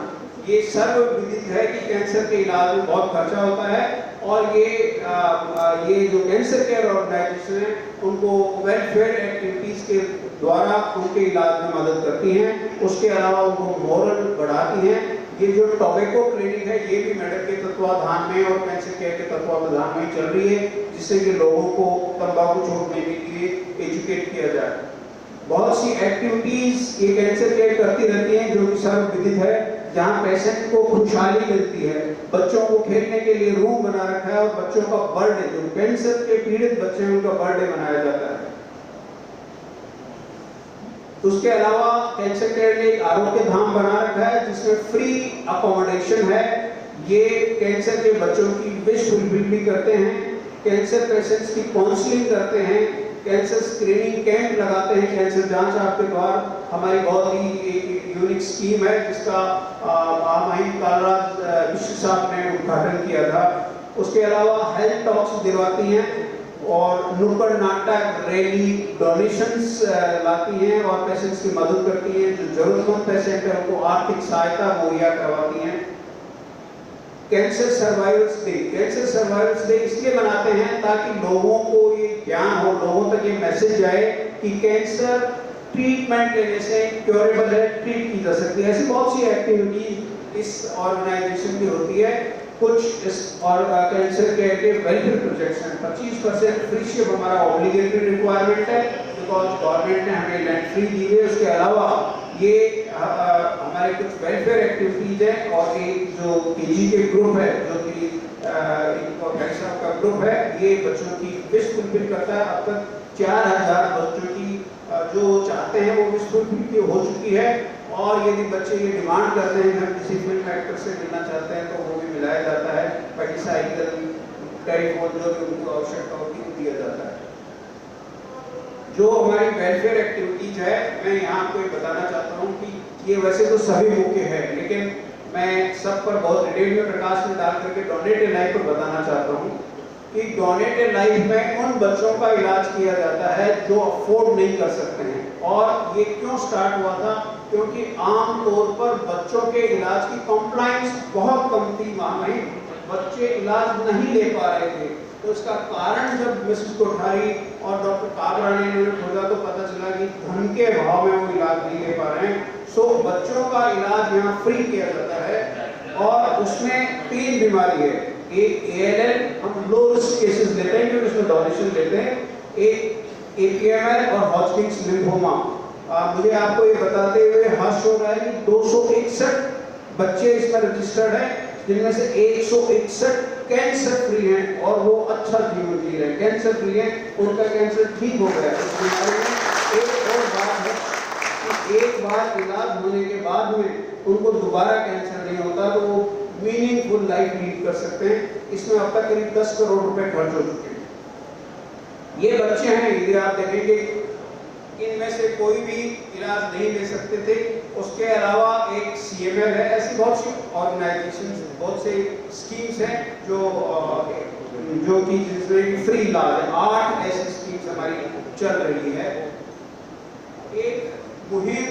ये सर्वविदित है कि कैंसर के इलाज में बहुत खर्चा होता है और ये जो कैंसर केयर ऑर्गेनाइजेशन है उनको वेलफेयर एक्टिविटीज के द्वारा उनके इलाज में मदद करती हैं। उसके अलावा उनको मोरल बढ़ाती हैं। ये जो टोबैको क्लिनिक है ये भी मेडल के तत्वाधान में और कैंसर केयर के तत्वाधान में चल रही है, जिससे कि लोगों को तंबाकू छोड़ने के लिए एजुकेट किया जाए। बहुत सी एक्टिविटीज ये कैंसर केयर करती रहती हैं जो कि सर्वविदित है, जहाँ पेशेंट को खुशहाली मिलती है। बच्चों को खेलने के लिए रूम बना रखा है और बच्चों का बर्थडे, जो कैंसर के पीड़ित बच्चे हैं उनका बर्थडे मनाया जाता है। उसके अलावा कैंसर केयर ने एक आरोग्य धाम बना रखा है जिसमें फ्री अकोमोडेशन है। ये कैंसर के बच्चों की विश फुलफिल भी करते हैं, कैंसर पेशेंट्स की काउंसलिंग करते हैं, कैंसर स्क्रीनिंग कैंप लगाते हैं, कैंसर जांच आपके द्वारा। हमारी बहुत ही एक यूनिक स्कीम है जिसका महामहिम कालराज मिश्र साहब ने उद्घाटन किया था। उसके अलावा हेल्थ टॉक्स दिलवाती हैं और नुक्कड़ नाटक, रैली, डोनेशंस लाती हैं और पेशेंट्स की मदद करती हैं। जो जरूरतमंद पेशेंट है उनको आर्थिक सहायता मुहैया करवाती हैं। Cancer survivors day, cancer survivors day इसलिए मनाते हैं ताकि लोगों को ये ज्ञान हो, लोगों तक ये मैसेज जाए कि कैंसर ट्रीटमेंट लेने से क्योरेबल है, ट्रीट की जा सकती है। ऐसी बहुत सी एक्टिविटीज इस ऑर्गेनाइजेशन की होती है। कुछ इस और कैंसर केयर के वेलफेयर प्रोजेक्ट्स हैं। 25% फ्री शिप हमारा ऑब्लिगेटरी रिक्वायरमेंट है बिकॉज गवर्नमेंट ने हमें लैंड फ्री दी है। उसके अलावा ये हमारे कुछ वेलफेयर एक्टिविटीज हैं और एक जो केजी के ग्रुप है जो कि का ग्रुप है, ये बच्चों की विश फुलफिल करता है। अब तक 4000 बच्चों की जो चाहते हैं वो विश फुलफिल हो चुकी है और यदि बच्चे ये डिमांड करते हैं हम किसी फिल्म एक्टर से मिलना चाहते हैं तो वो भी मिलाया जाता है। बाकी साइकिल, टेलीफोन जो भी उनको आवश्यकता होती है दिया जाता है। जो हमारी वेलफेयर एक्टिविटीज है मैं यहाँ आपको ये बताना चाहता हूँ कि ये वैसे तो सभी मुख्य है, लेकिन मैं सब पर बहुत डिटेल में प्रकाश में डाल करके डोनेटेड लाइफ पर बताना चाहता हूँ कि डोनेटेड लाइफ में उन बच्चों का इलाज किया जाता है जो अफोर्ड नहीं कर सकते हैं। और ये क्यों स्टार्ट हुआ था? क्योंकि आमतौर पर बच्चों के इलाज की कॉम्प्लायंस बहुत कम थी, वहाँ बच्चे इलाज नहीं ले पा रहे थे। तो इसका कारण जब मिसेस कोठारी और डॉक्टर काबरा ने खोजा तो पता चला कि धन के अभाव में वो इलाज नहीं ले पा रहे हैं। सो बच्चों का इलाज यहाँ फ्री किया जाता है और उसमें 3 बीमारी है। एक ALL, हम लो रिस्क केसेस लेते हैं क्योंकि उसमें डोनेशन लेते हैं। एक APML और हॉजकिंस लिम्फोमा। मुझे आपको ये बताते हुए हर्ष हो रहा है कि 261 बच्चे इसमें रजिस्टर्ड हैं, जिनमें से 161 कैंसर फ्री हैं और वो अच्छा जीवन जी रहे हैं, कैंसर फ्री हैं, उनका कैंसर ठीक हो गया। इस बीमारी में एक और बात है कि एक बार इलाज होने के बाद में उनको दोबारा कैंसर नहीं होता तो वो मीनिंगफुल लाइफ लीड कर सकते हैं। इसमें अब तक करीब 10 करोड़ रुपए खर्च हो चुके हैं। ये बच्चे हैं, यदि आप देखेंगे इनमें से कोई भी इलाज नहीं ले सकते थे। उसके अलावा एक CML है, ऐसी बहुत सी ऑर्गेनाइजेशंस, बहुत से स्कीम्स हैं जो कि जिसमें फ्री इलाज है। 8 ऐसी स्कीम्स हमारी चल रही है। एक मुहिम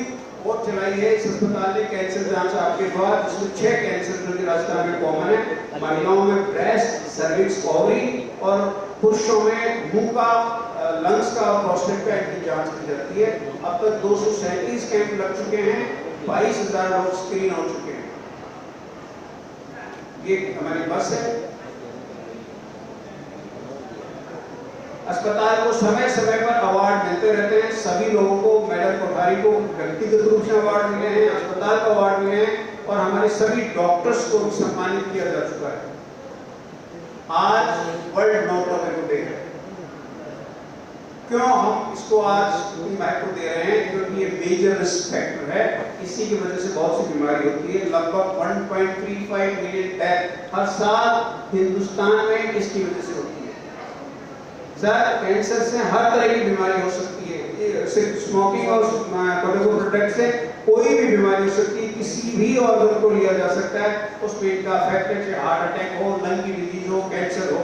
और चलाई है इस अस्पताल ने कैंसर जांच आपके द्वारा, जिसमें 6 कैंसर जो कि राजस्थान में कॉमन है। महिलाओं में ब्रेस्ट, सर्विक्स, ओवरी और पुरुषों में मुंह का, लंग्स का और प्रोस्टेट का इनकी जांच की जाती है। अब तक 237 कैंप लग चुके हैं, 22,000 लोग स्क्रीन हो चुके हैं। ये हमारी बस है। अस्पताल को समय समय पर अवार्ड मिलते रहते हैं। सभी लोगों को, मेडल कोठारी को व्यक्तिगत रूप से अवार्ड मिले हैं, अस्पताल को अवार्ड मिले हैं और हमारे सभी डॉक्टर्स को भी सम्मानित किया जा चुका है। आज वर्ल्ड नो टोबैको डे है। क्यों हम इसको आज महत्व दे रहे हैं? क्योंकि ये मेजर रिस्क फैक्टर है। इसी की वजह से बहुत सी बीमारी होती है। लगभग 1.35 मिलियन डेथ हर साल हिंदुस्तान में इसकी वजह से होती है। सर, कैंसर से हर तरह की बीमारी हो सकती है। सिर्फ स्मोकिंग और टोबैको प्रोडक्ट से कोई भी बीमारी हो सकती है, किसी भी ऑर्गन को लिया जा सकता है। उसमें इनका इफेक्ट है, चाहे हार्ट अटैक हो, लंग की डिजीज हो, कैंसर हो।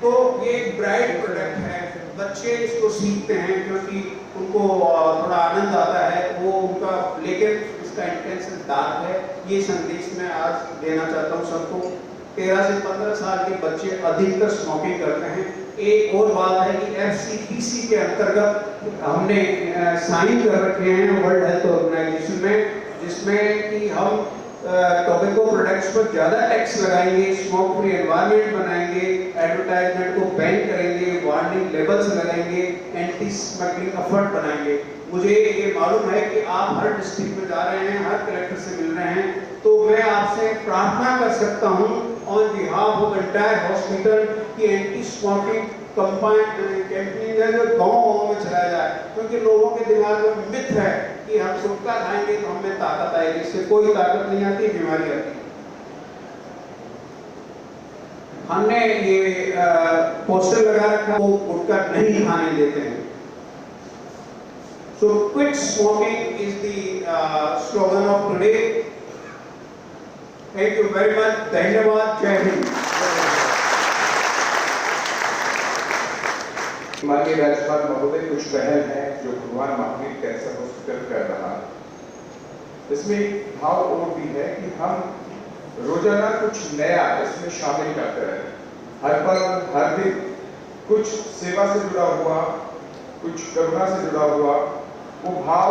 तो ये एक ब्राइट प्रोडक्ट है। बच्चे इसको सीखते हैं क्योंकि उनको थोड़ा आनंद आता है वो उनका, लेकिन इसका इंटेंशन डार्क है। ये संदेश मैं आज देना चाहता हूँ सबको। 13 से 15 साल के बच्चे अधिकतर स्मोकिंग करते हैं। एक और बात है कि FCTC के अंतर्गत हमने साइन कर रखे हैं वर्ल्ड हेल्थ ऑर्गेनाइजेशन में, जिसमें कि हम टोबैको प्रोडक्ट्स पर ज़्यादा टैक्स लगाएंगे, स्मोक फ्री एनवायरनमेंट बनाएंगे, एडवर्टाइजमेंट को बैन करेंगे, वार्निंग लेबल्स लगाएंगे, एंटी स्मगलिंग एफर्ट बनाएंगे। मुझे ये मालूम है कि आप हर डिस्ट्रिक्ट में जा रहे हैं, हर कलेक्टर से मिल रहे हैं, तो मैं आपसे प्रार्थना कर सकता हूँ on behalf of entire hospital कि एंटी स्मोकिंग कैंपेन जो गाँव में चलाया जाए, क्योंकि लोगों के दिमाग में मिथ है कि हम गुटखा खाएंगे तो हमें ताकत आएगी। इससे कोई ताकत नहीं आती, बीमारी आती है। हमने ये पोस्टर लगा रखा, वो गुटखा नहीं खाने देते हैं। So quit smoking is the slogan of today. Thank you very much. धन्यवाद। जय हिंद। माननीय राज्यपाल महोदय, कुछ पहल है जो भगवान महावीर कैंसर हॉस्पिटल कर रहा है। इसमें भाव और भी है कि हम रोजाना कुछ नया इसमें शामिल करते रहे। हर पल हर दिन कुछ सेवा से जुड़ा हुआ, कुछ करुणा से जुड़ा हुआ, वो भाव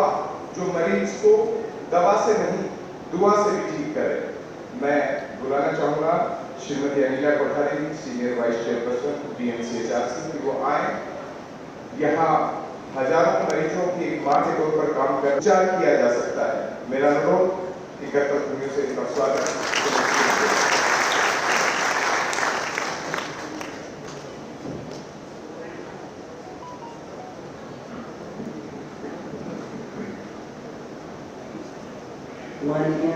जो मरीज को दवा से नहीं दुआ से भी ठीक करे। मैं बुलाना चाहूँगा Shrimati Anila Kothari, senior vice chairperson DMCHRC, कि वो आए। यहाँ हजारों मरीजों की एक मां के तौर पर काम कर उपचार किया जा सकता है। मेरा अनुरोध कि कर्तव्यों से इनका स्वागत। माननीय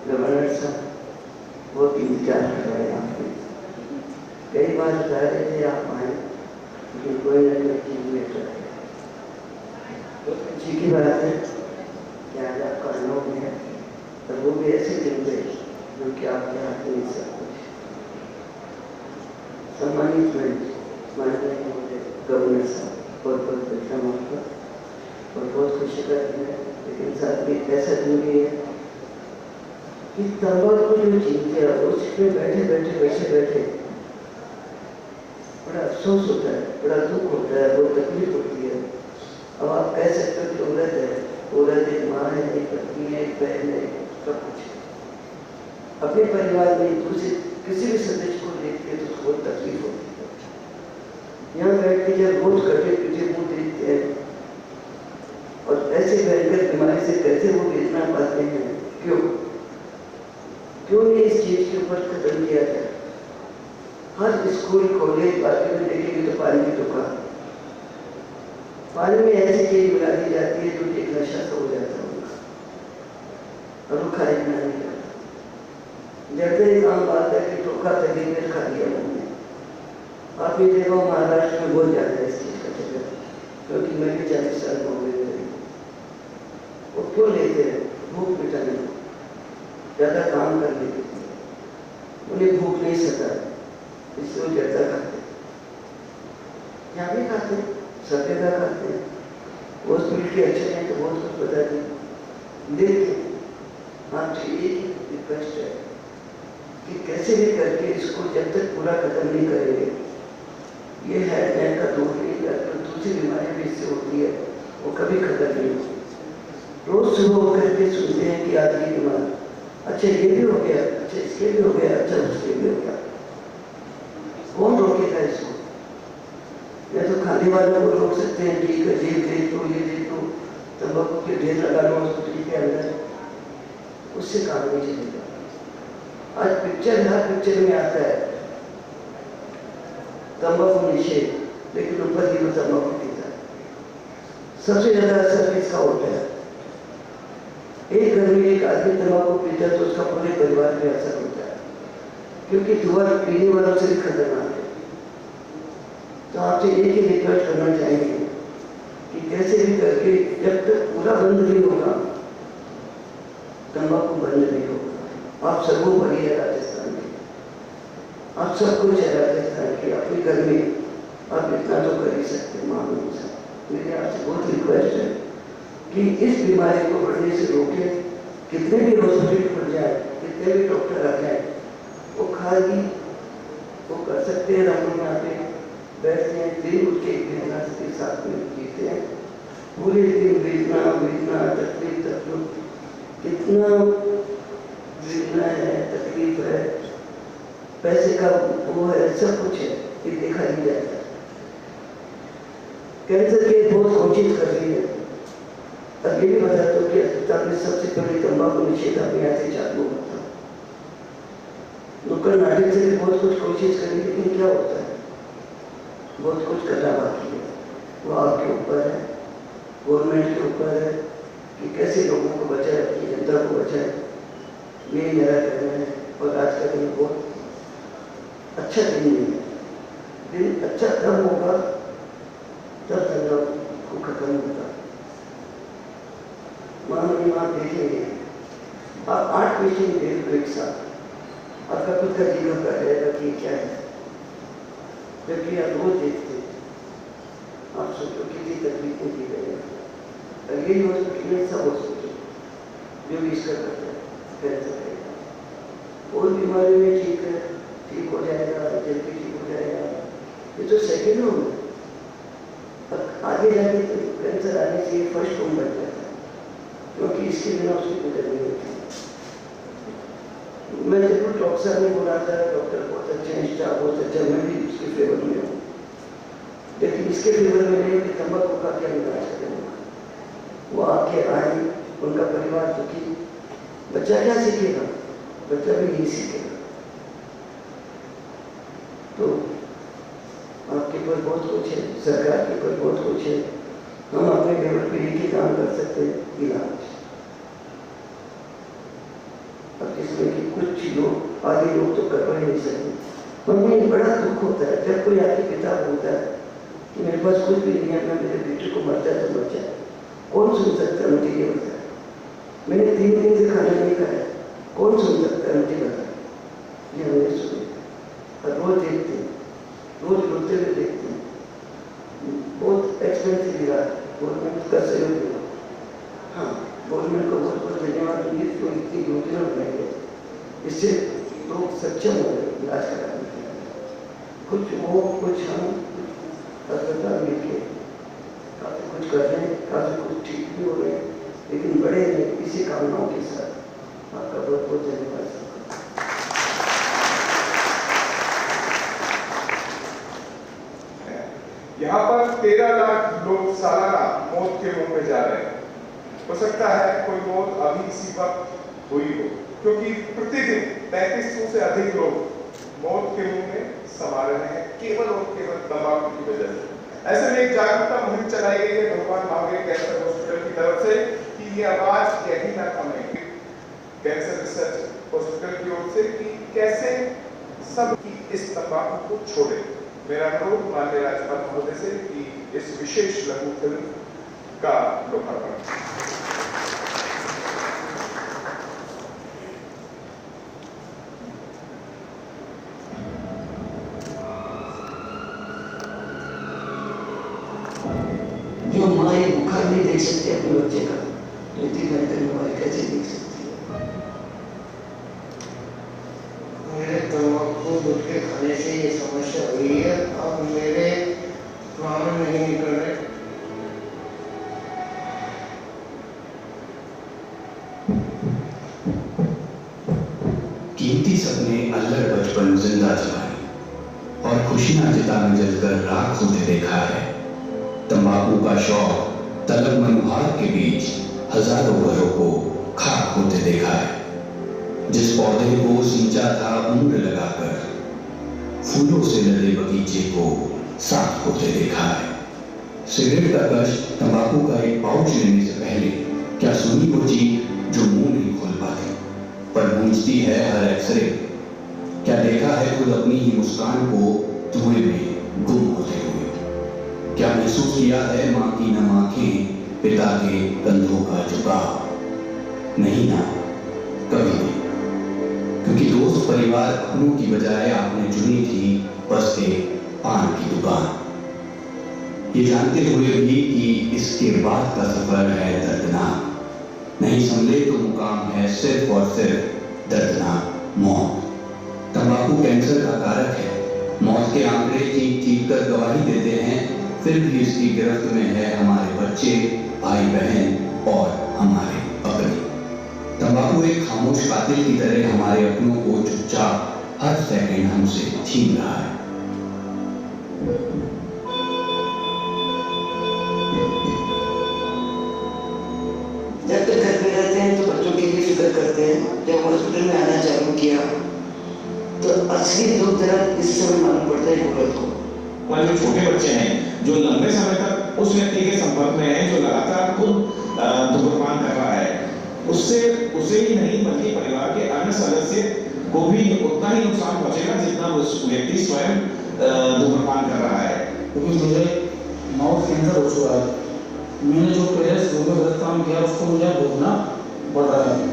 गवर्नर साहब बहुत इंतजार कर रहे हैं आपके। कई बार बता रहे थे आप आए, लेकिन कोई ना कोई चीज लेकर आए। तो अच्छी की बात है कि आज आपका अनुभव है, और वो भी ऐसे दिन पे जो कि आपके हाथ में सब कुछ। सम्मानित माननीय गवर्नर साहब, बहुत बहुत वेलकम आपका, और बहुत खुशी का दिन है। लेकिन साथ में ऐसा दिन भी है कि तंबाकू जो चीज है उसमें बैठे बैठे बड़ा अफसोस होता है, बड़ा दुख होता है, बहुत तकलीफ होती है। अब आप कह सकते हो कि औरत है, औरत एक माँ है, एक पत्नी है, एक बहन है, सब कुछ है। अपने परिवार में दूसरे किसी भी सदस्य को देख के तो उसको बहुत तकलीफ होती है। यहाँ बैठ के जब रोज कटे पीछे मुँह देखते हैं और ऐसे भयंकर बीमारी से कैसे वो बेचना पाते हैं, क्यों नहीं इस चीज के ऊपर कदम किया जाए। हर स्कूल कॉलेज बाकी में देखेंगे तो पानी की दुकान, पानी में ऐसी चीज मिला दी जाती है जो एक नशा सा हो जाता है उनका, और वो खाए बिना नहीं करता। जैसे ही आम बात है कि धोखा तभी में खा लिया मैंने। आपने देखा महाराष्ट्र में बहुत ज्यादा है इस चीज का चक्कर, क्योंकि मैं भी 40 साल हो गए। वो क्यों लेते हैं? भूख मिटाने को, ज्यादा काम करने के लिए। उन्हें भूख नहीं सता, इससे वो ज्यादा खाते। यहाँ भी खाते हैं, सब जगह खाते हैं। हॉस्पिटल के अच्छे हैं तो बहुत कुछ बताते हैं। लेकिन आपसे एक रिक्वेस्ट है कि कैसे भी करके इसको जब तक पूरा खत्म नहीं करेंगे, ये हेड नेक का दुख नहीं, या तो दूसरी बीमारी भी इससे होती है, वो कभी खत्म नहीं होती। रोज सुबह होकर के सुनते हैं कि आज की बीमार, अच्छा ये भी हो गया, अच्छा इसके भी हो गया, अच्छा उसके भी हो गया। कौन रोकेगा इसको? या तो खाने वालों को रोक सकते हैं, ठीक है जेब देख लो, ये देख लो, तंबाकू के ढेर लगा लो हॉस्पिटल के अंदर, उससे काम नहीं चलेगा। आज पिक्चर हर पिक्चर में आता है तंबाकू निषेध, लेकिन ऊपर हीरो तंबाकू पीता है। सबसे ज्यादा असर इसका होता है। एक घर में एक आदमी तंबाकू पीता है तो उसका पूरे परिवार पे असर होता है, क्योंकि धुआं पीने वालों से भी खतरनाक है। तो आपसे एक ही रिक्वेस्ट करना चाहेंगे कि कैसे भी करके जब तक पूरा बंद नहीं होगा, तंबाकू बंद नहीं होगा। आप सर्वोपरि है राजस्थान में, आप सब कुछ है राजस्थान के, अपने घर में आप इतना तो कर ही सकते। मामूली सा मेरी आपसे बहुत रिक्वेस्ट है कि इस बीमारी को बढ़ने से रोके। कितने भी हॉस्पिटल खुल जाए, कितने भी डॉक्टर आ जाए, वो खाली वो कर सकते हैं। हम यहाँ पे बैठते हैं, दिन उठ के मेहनत के साथ में जीते हैं, पूरे दिन वेदना तकलीफ कितना वेदना है, तकलीफ है, पैसे का वो है, सब कुछ है, ये देखा नहीं जाता। कैंसर के बहुत कोशिश कर रही है। अब ये भी बता दो कि अस्पताल में सबसे पहले तंबाकू निषेध अभियान से चालू होता है। नुक्कड़ नाटक से भी बहुत कुछ कोशिश करी, लेकिन क्या होता है, बहुत कुछ करना बाकी है। वो आपके ऊपर है, गवर्नमेंट के ऊपर है कि कैसे लोगों को बचाए, अपनी जनता को बचाए। ये मेरा कहना है। और आज का दिन बहुत अच्छा दिन नहीं है। दिन अच्छा तब होगा तब तनाव को खत्म होगा। आप देखेंगे, आप 8 पेशेंट देख लो एक साथ, आपका खुद का जीवन का रहेगा कि क्या है। जबकि आप रोज देखते, आप सोचो कितनी तकलीफें की गई है। और यही हॉस्पिटल में सब हॉस्पिटल जो भी इसका करता है कैंसर करेगा, और बीमारी में ठीक है, ठीक हो जाएगा, जल्दी ठीक हो जाएगा, ये तो सेकेंड होम है। आगे जाके तो कैंसर आने से फर्स्ट होम बन जाता है, क्योंकि इसके बिना उसकी गुजर नहीं होती। मैं जरूर डॉक्टर साहब ने बोला था, डॉक्टर बहुत अच्छे हैं, स्टाफ बहुत अच्छा, मैं भी उसके फेवर में हूँ, लेकिन इसके फेवर में नहीं कि तंबाकू का क्या इलाज करेंगे। वो आके आए, उनका परिवार दुखी, बच्चा क्या सीखेगा, बच्चा भी यही सीखेगा। तो आपके ऊपर बहुत कुछ है, सरकार के ऊपर बहुत कुछ है। हम अपने लेवल पे एक ही काम कर सकते हैं, इलाज। अब इसमें कि कुछ लोग, आगे लोग तो कर नहीं सकते। हमें बड़ा दुख होता है जब कोई आपके पिता बोलता है कि मेरे पास कुछ भी नहीं है, मैं मेरे बेटे को मरता है तो मर जाए। कौन सुन सकता है, मुझे ये बताया। मैंने 3 दिन से खाना नहीं खाया, कौन सुन सकता है, मुझे बता। ये हमने सुने और रोज देखते, रोज रोते हुए देखते हैं। बहुत एक्सपेंसिव इलाज, गवर्नमेंट का सहयोग मिला। हाँ, गवर्नमेंट को बहुत बहुत धन्यवाद। तो इतनी योजना बनाई है, इससे लोग सक्षम हो गए इलाज कराने के लिए। कुछ वो कुछ हम अस्पताल मिलके काफ़ी कुछ कर रहे हैं, काफ़ी कुछ ठीक भी हो रहे हैं, लेकिन बड़े इसी कामनाओं के साथ आपका बहुत बहुत धन्यवाद। यहाँ पर 13 लाख लोग सालाना मौत के मुंह में जा रहे हैं। हो सकता है कोई मौत अभी इसी वक्त हुई हो, क्योंकि प्रतिदिन 3500 से अधिक लोग मौत के मुंह में समा रहे हैं, केवल और केवल तंबाकू की वजह से। ऐसे में एक जागरूकता मुहिम चलाई गई है भगवान महावीर कैंसर हॉस्पिटल की तरफ से कि ये आवाज यही न थमे। कैंसर रिसर्च हॉस्पिटल की ओर से कि कैसे सब की इस तंबाकू को छोड़े। मेरा अनुरोध माननीय राज्यपाल महोदय से कि इस विशेष लघु फिल्म का लोकार्पण। जो माँ ये बुखार नहीं देख सकती अपने बच्चे का, तो इतनी बेहतर बीमारी कैसे देख सकती है। मेरे तंबाकू गुटखे खाने से ये समस्या हुई है। अब मेरे प्राण नहीं निकल रहे। कीमती सपने अल्लड़ बचपन जिंदा जवानी और खुशियां चिता में जलकर राख होते देखा है। तंबाकू का शौक तलब मनोहार के बीच हजारों घरों को खाक होते देखा है। जिस पौधे को सींचा था उम्र लगाकर, फूलों से लदे बगीचे को साफ होते देखा है। सिगरेट का कश तंबाकू का एक पाउच लेने से पहले क्या सुनी वो चीख जो मुंह नहीं खोल पाती पर गूंजती है हर एक्सरे। क्या देखा है खुद अपनी ही मुस्कान को धुएं में गुम होते हुए। क्या महसूस किया है माँ की नम आंखें, पिता के कंधों का झुकाव। नहीं ना, कभी नहीं, क्योंकि दोस्त परिवार अपनों की बजाय आपने चुनी थी बस एक पान की दुकान। ये जानते हुए भी कि इसके बाद का सफर है दर्दनाक, नहीं संभले तो मुकाम है सिर्फ और सिर्फ दर्दनाक मौत। तंबाकू कैंसर का कारक है, मौत के आंकड़े चीख चीख कर गवाही देते हैं, फिर भी इसकी गिरफ्त में है हमारे बच्चे, भाई बहन और हमारे अपने। तंबाकू एक खामोश कातिल की तरह हमारे अपनों को चुपचाप हर सेकंड हमसे छीन रहा है। जब तक घर पे रहते हैं तो बच्चों की भी फिक्र करते हैं। जब हॉस्पिटल में आना चालू किया तो असली दुख दर्द इस समय मालूम पड़ता है औरत को। और जो छोटे बच्चे हैं जो लंबे समय तक उस व्यक्ति के संपर्क में हैं, जो लगातार खुद धूम्रपान कर रहा है, उससे उसे ही नहीं बल्कि परिवार के अन्य सदस्य को भी उतना ही नुकसान पहुंचेगा जितना उस व्यक्ति स्वयं धूम्रपान कर रहा है। क्योंकि मुझे माउथ कैंसर हो चुका है, मैंने जो पहले शुरू में गलत काम किया उसको मुझे भोगना पड़ रहा है।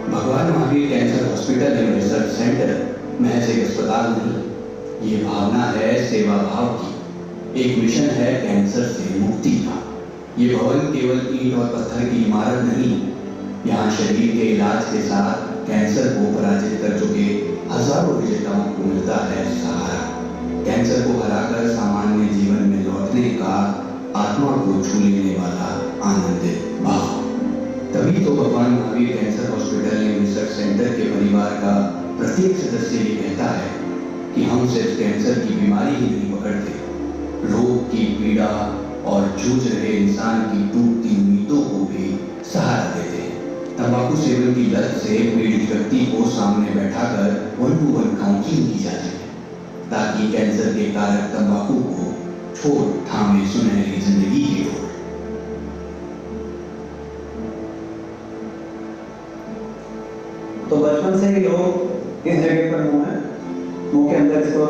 भगवान Mahavir cancer hospital and research centre महज एक अस्पताल नहीं, ये भावना है सेवा भाव की, एक मिशन है कैंसर से मुक्ति का। ये भवन केवल ईंट और पत्थर की इमारत नहीं, यहाँ शरीर के इलाज के साथ कैंसर को पराजित कर चुके हजारों विजेताओं को मिलता है सहारा। कैंसर को हराकर सामान्य जीवन में लौटने का आत्मा को छू लेने वाला आनंदित भाव। तभी तो भगवान Mahavir cancer hospital and research centre के परिवार का प्रत्येक सदस्य ये कहता है कि हम सिर्फ कैंसर की बीमारी ही नहीं पकड़ते, रोग की पीड़ा और जूझ रहे इंसान की टूटती उम्मीदों को भी सहारा देते हैं। तंबाकू सेवन की लत से पीड़ित व्यक्ति को सामने बैठाकर 1-to-1 काउंसलिंग की जाती है ताकि कैंसर के कारक तंबाकू को छोड़ थामे सुनहरी जिंदगी की ओर। तो बचपन से ही लोग इस जगह पर मुंह है, मुंह के अंदर इसको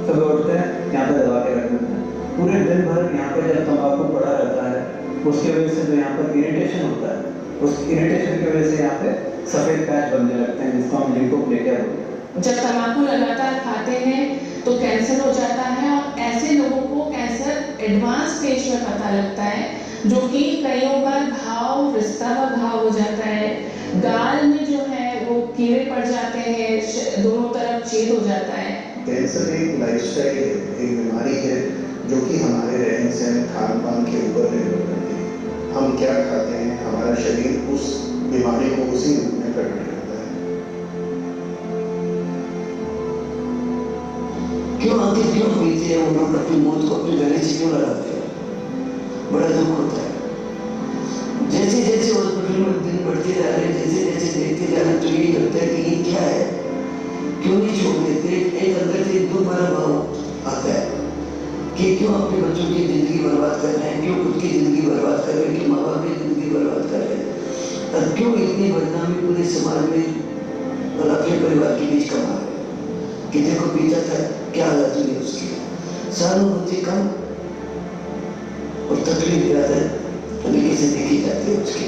सुबह उठते हैं यहाँ पे दबा के रख देते हैं। पूरे दिन भर यहाँ पे जब तंबाकू पड़ा रहता है उसके वजह से जो यहाँ पर इरिटेशन होता है, उस इरिटेशन की वजह से यहाँ पे सफेद पैच बनने लगते हैं जिसको हम ल्यूकोप्लेकिया बोलते हैं। जब तंबाकू लगातार खाते हैं तो कैंसर हो जाता है और ऐसे लोगों को कैंसर एडवांस स्टेज में पता लगता है, जो कि कईयों बार घाव रिश्ता व घाव हो जाता है। गाल में जो है वो कीड़े पड़ जाते हैं, दोनों तरफ छेद हो जाता है। कैंसर एक लाइफस्टाइल है, एक बीमारी है जो कि हमारे रहन सहन खान पान के ऊपर निर्भर करती है। हम क्या खाते हैं, हमारा शरीर उस बीमारी को उसी रूप में प्रकट करता है। क्यों आखिर क्यों पीते हैं वो लोग अपनी मौत को अपने गले से क्यों लगाते हैं? बड़ा दुख होता है। जैसे जैसे हॉस्पिटल में दिन बढ़ते जा रहे, जैसे जैसे देखते जा रहे तो ये लगता है कि ये क्या है, क्यों नहीं छोड़ देते। एक अंदर से दुख भरा भाव आता है कि क्यों अपने बच्चों की जिंदगी बर्बाद कर रहे हैं, क्यों खुद की जिंदगी बर्बाद कर रहे हैं, क्यों माँ बाप की जिंदगी बर्बाद कर रहे हैं, और क्यों इतनी बदनामी पूरे समाज में और अपने परिवार के बीच कमा रहे हैं कि देखो पीता था क्या हालत हुई उसकी। सहानुभूति कम और तकलीफ ज्यादा तरीके से देखी जाती है उसकी,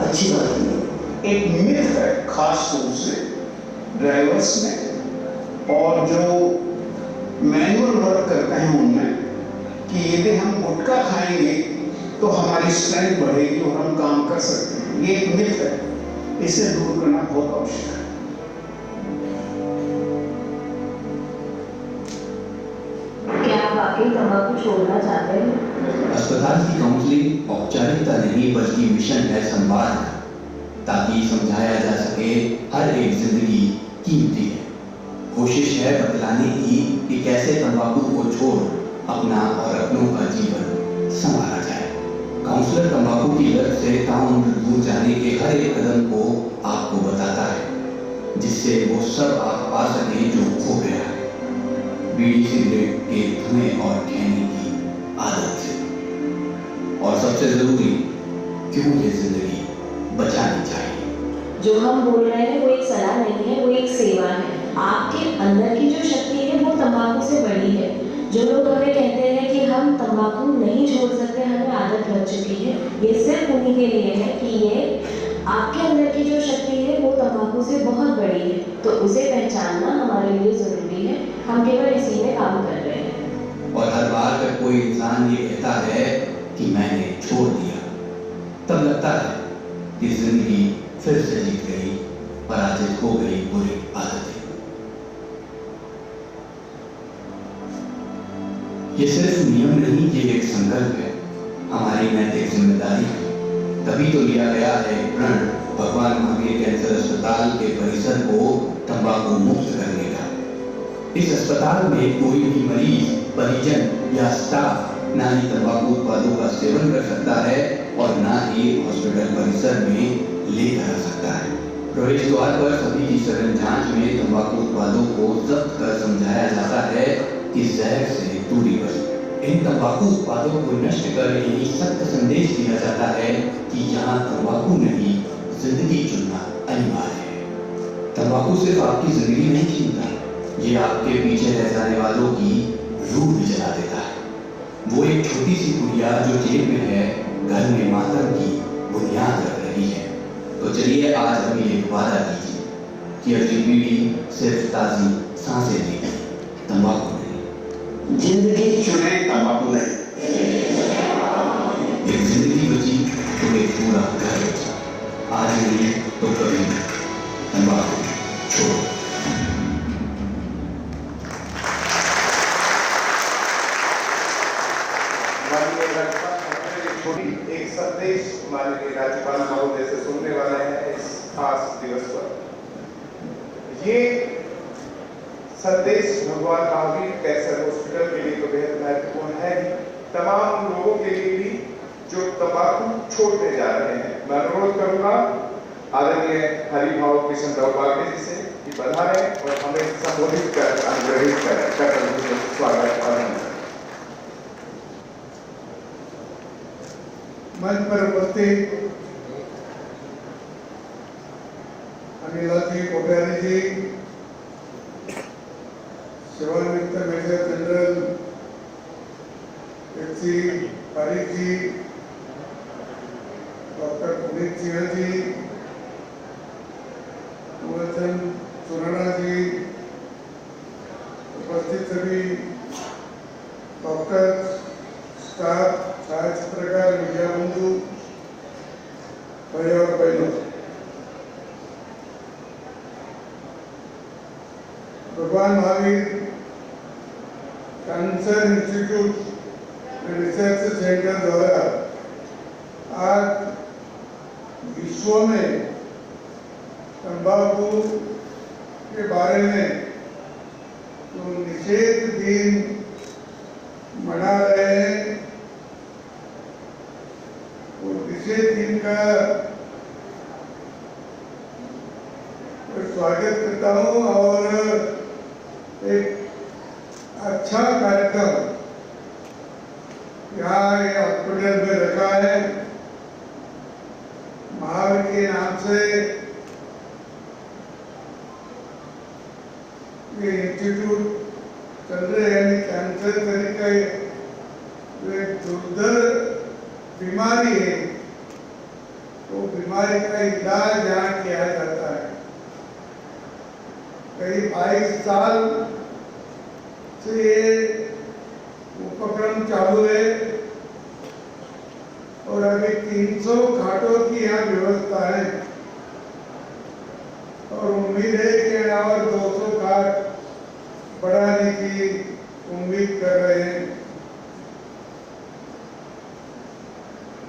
अच्छी बात नहीं। एक मिथ है खास रूप से ड्राइवर्स में और जो मैनुअल वर्क करते हैं उनमें कि यदि हम गुटखा खाएंगे तो हमारी स्ट्रेंथ बढ़ेगी और हम काम कर सकते हैं। ये एक मिथ है, इसे दूर करना बहुत आवश्यक है। क्या आप वाकई तंबाकू छोड़ना चाहते हैं? अस्पताल की काउंसलिंग औपचारिकता नहीं बल्कि मिशन है संवाद का, ताकि समझाया जा सके हर एक जिंदगी कीमती है। कोशिश है बतलाने की कि कैसे तंबाकू को छोड़ अपना और अपनों का जीवन संवारा जाए। काउंसलर तंबाकू की लत से ताउम्र दूर जाने के हर एक कदम को आपको बताता है, जिससे वो सब आप पा सकें जो खो गया है बीड़ी सिगरेट के धुएं और कहने की आदत से। और सबसे जरूरी, क्यों ये जिंदगी बचानी चाहिए। जो हम बोल रहे हैं वो एक सलाह नहीं है, वो एक सेवा है। आपके अंदर की जो शक्ति है वो तंबाकू से बड़ी है। जो लोग हमें कहते हैं कि हम तंबाकू नहीं छोड़ सकते, हमें आदत लग चुकी है, ये सिर्फ उन्हीं के लिए है कि ये आपके अंदर की जो शक्ति है वो तंबाकू से बहुत बड़ी है, तो उसे पहचानना हमारे लिए ज़रूरी है। हम केवल इसी में काम कर रहे हैं। और हर बार जब कोई इंसान ये कहता है कि मैंने छोड़ दिया, तब लगता है कि जिंदगी फिर से जीत गई, पराजित हो गई बुरी आदतें। ये सिर्फ नियम नहीं, ये एक संकल्प है, हमारी नैतिक जिम्मेदारी है। तभी तो लिया गया है प्रण भगवान महावीर कैंसर अस्पताल के परिसर को तंबाकू मुक्त करने का। इस अस्पताल में कोई भी मरीज, परिजन या स्टाफ ना ही तंबाकू उत्पादों का सेवन कर सकता है और ना ही हॉस्पिटल परिसर में लेकर आ सकता है। प्रवेश द्वार पर सभी की सघन जांच में तंबाकू उत्पादों को जब्त कर समझाया जाता है कि जहर से दूरी बरतें। इन तंबाकू उत्पादों को नष्ट कर यही सत्य संदेश दिया जाता है कि यहाँ तंबाकू नहीं, जिंदगी चुनना अनिवार्य है। तंबाकू सिर्फ आपकी जिंदगी नहीं छीनता, ये आपके पीछे रह जाने वालों की रूह भी जला देता है। वो एक छोटी सी गुड़िया जो जेब में है, घर में मातम की बुनियाद रख रही है। तो चलिए आज हम एक वादा कीजिए कि अगली पीढ़ी सिर्फ ताजी सांसें लेगी, तंबाकू नहीं। जिंदगी चुने, तंबाकू नहीं। एक जिंदगी बची तो एक पूरा घर बचा, आज नहीं तो कभी तंबाकू छोड़ो। एक संदेश माननीय राज्यपाल महोदय से सुनने वाले हैं इस खास दिवस पर। ये संदेश भगवान महावीर कैंसर हॉस्पिटल के लिए तो बेहद महत्वपूर्ण है ही, तमाम लोगों के लिए भी जो तंबाकू छोड़ने जा रहे हैं। मैं अनुरोध करूंगा आदरणीय हरिभाव किशन राव बागड़े जी से कि पधारें और हमें संबोधित कर अनुग्रहित कर स्वागत और मंच पर उपस्थित अनिला जी, कोठारी जी, सेवानिवृत्त मेजर जनरल एच.सी. पारिक जी, डॉक्टर पुनीत सिंह जी, कुंवरचंद सुराणा जी, उपस्थित सभी डॉक्टर, स्टाफ, छायाचित्रकार, मीडिया बंधु, भाई और बहनों, भगवान Mahavir cancer institute research centre द्वारा आज विश्व में तंबाकू के बारे में जो निषेध दिन मना रहे हैं, निषेध दिन का स्वागत करता हूँ और एक अच्छा कार्यक्रम यहाँ हॉस्पिटल में रखा है। महावीर के नाम से ये इंस्टीट्यूट चल रहे हैं। कैंसर तरीका एक दुर्धर बीमारी है, तो बीमारी का इलाज यहाँ किया जाता है। करीब 22 साल से ये उपक्रम चालू है और अभी 300 खाटों की यहाँ व्यवस्था है और उम्मीद है कि और 200 खाट बढ़ाने की उम्मीद कर रहे हैं।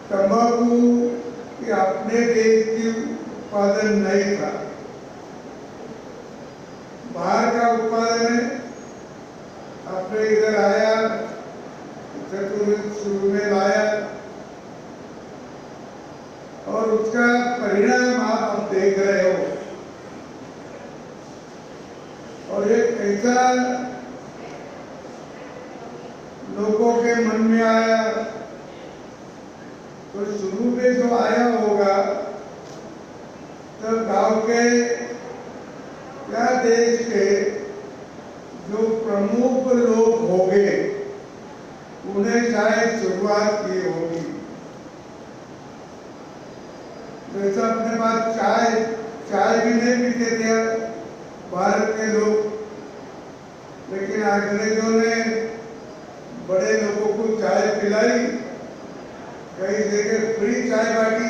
तंबाकू ये अपने देश की उत्पादन नहीं था, बाहर का उत्पादन है। अपने इधर आया, शुरू में लाया और उसका परिणाम आप देख रहे हो। और एक ऐसा लोगों के मन में आया, तो शुरू में जो आया होगा तब गांव के या देश के जो प्रमुख लोग होंगे उन्हें शायद शुरुआत की होगी। जैसा तो अपने पास चाय भी नहीं पीते थे भारत के लोग, लेकिन अंग्रेजों ने बड़े लोगों को चाय पिलाई, कई जगह फ्री चाय बांटी,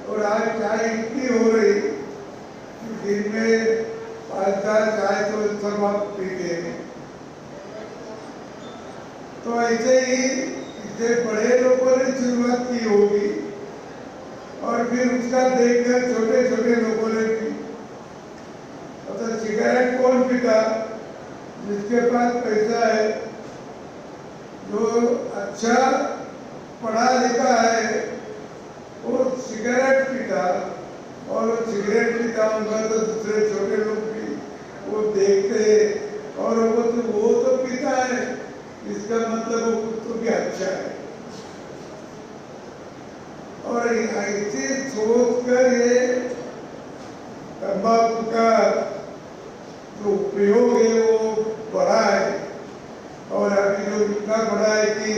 और आज चाय इतनी हो रही कि दिन में 5-4 चाय तो सब आप पीते हैं। तो ऐसे ही इतने बड़े लोगों ने शुरुआत की होगी और फिर उसका देखकर छोटे छोटे लोगों ने भी। तो सिगरेट कौन पीता? जिसके पास पैसा है, जो अच्छा पढ़ा लिखा है, वो सिगरेट पीता, और वो सिगरेट पीता होगा तो दूसरे छोटे लोग भी वो देखते और वो तो पीता है, इसका मतलब वो तो भी अच्छा है। और ऐसे सोच कर ये तंबाकू का जो उपयोग है वो बढ़ा है, और अभी जो इतना बढ़ा है कि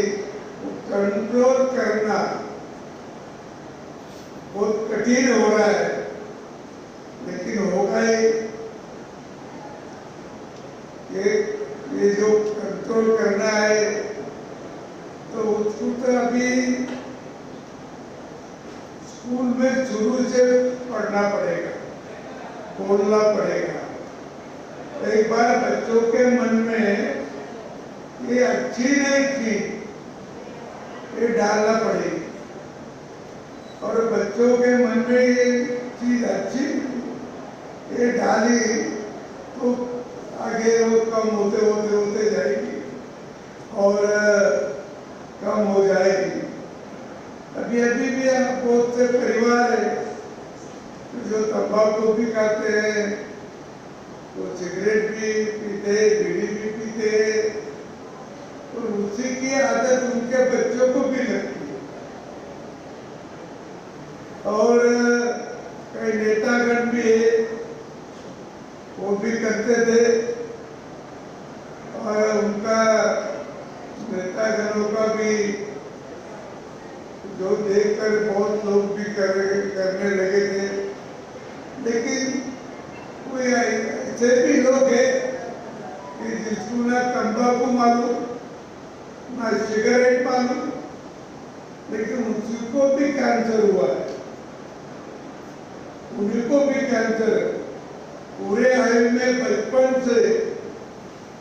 कंट्रोल करना बहुत कठिन हो रहा है, लेकिन होगा ही। ये जो कंट्रोल करना है तो उसको तो अभी स्कूल में शुरू से पढ़ना पड़ेगा, बोलना पड़ेगा। एक बार बच्चों के मन में ये अच्छी नहीं थी, ये डालना पड़ेगी, और बच्चों के मन में ये चीज अच्छी ये डाली तो आगे वो कम होते जाएगी और कम हो जाएगी। अभी भी बहुत से परिवार है जो तंबाकू भी खाते हैं, वो सिगरेट भी पीते, बीड़ी भी पीते, और उसी की आदत उनके बच्चों को भी लगती है। और कई नेतागण भी है, वो भी करते थे, और उनका नेतागणों का भी जो देखकर बहुत लोग भी करने लगे थे। लेकिन कोई ऐसे भी लोग हैं कि जिसको ना तंबाकू मालूम ना सिगरेट मालूम, लेकिन उसको भी कैंसर हुआ है, उनको भी कैंसर है। पूरे आयु में बचपन से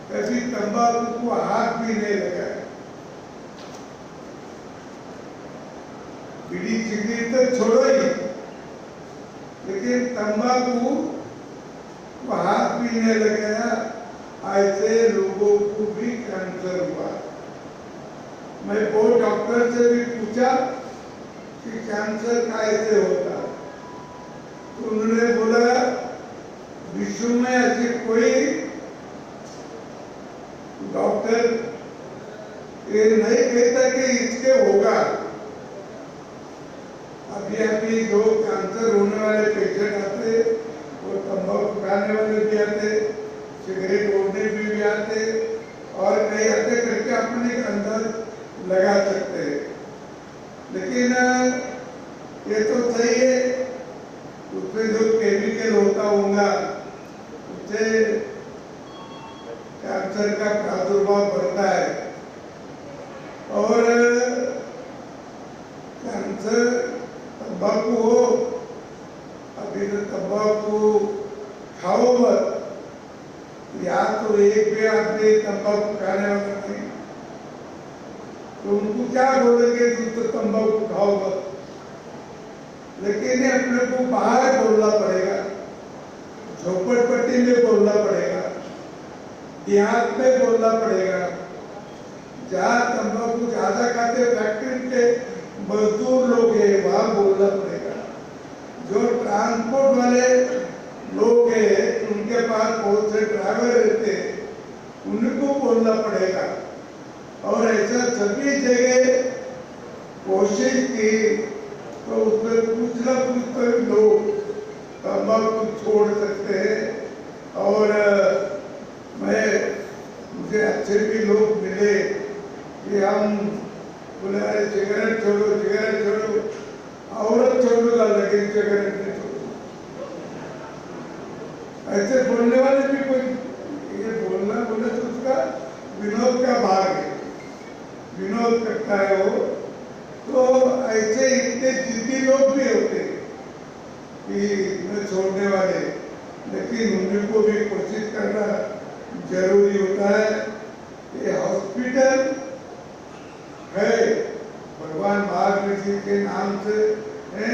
कभी तंबाकू को हाथ भी नहीं लगा। बीड़ी सिगरेट तो छोड़ो ही, लेकिन तंबाकू को हाथ भी नहीं लगाया, ऐसे लोगों को भी कैंसर हुआ। मैं बहुत डॉक्टर से भी पूछा कि कैंसर कैसे होता, तो उन्होंने बोला विश्व में ऐसे कोई डॉक्टर ये नहीं कहता कि इसके होगा। अभी जो कैंसर होने वाले पेशेंट आते, वो तंबाकू खाने वाले भी आते, सिगरेट ओढ़ने भी आते, और कई आते करके अपने अंदर लगा सकते हैं। लेकिन ये तो सही है, उसमें जो केमिकल होता होगा उससे कैंसर का प्रादुर्भाव बढ़ता है, और कैंसर तंबाकू हो, अभी तो तंबाकू खाओ मत, या तो एक भी आदमी तंबाकू खाने वाला नहीं, तो उनको क्या बोलेंगे तो तंबाकू खाओ मत। लेकिन अपने को बाहर बोलना पड़ेगा, झोपड़पट्टी में बोलना पड़ेगा, देहात में बोलना पड़ेगा, जहाँ तंबाकू ज्यादा खाते फैक्ट्री के मजदूर लोग हैं वहाँ बोलना पड़ेगा। जो ट्रांसपोर्ट वाले लोग हैं उनके पास बहुत से ड्राइवर रहते हैं, उनको बोलना पड़ेगा। और ऐसा सभी जगह कोशिश की तो उसमें कुछ ना कुछ तो लोग तंबाकू छोड़ सकते हैं। और मुझे अच्छे भी लोग मिले कि हम बोले सिगरेट छोड़ो, औरत छोड़ूंगा लेकिन जगह रखने छोड़, ऐसे बोलने वाले भी कोई, ये बोलना बोले तो उसका विनोद का भाग है, विनोद करता है वो। तो ऐसे इतने जिद्दी लोग भी होते हैं कि न छोड़ने वाले, लेकिन उनको भी कोशिश करना जरूरी होता है। ये हॉस्पिटल है, भगवान महावीर जी के नाम से है,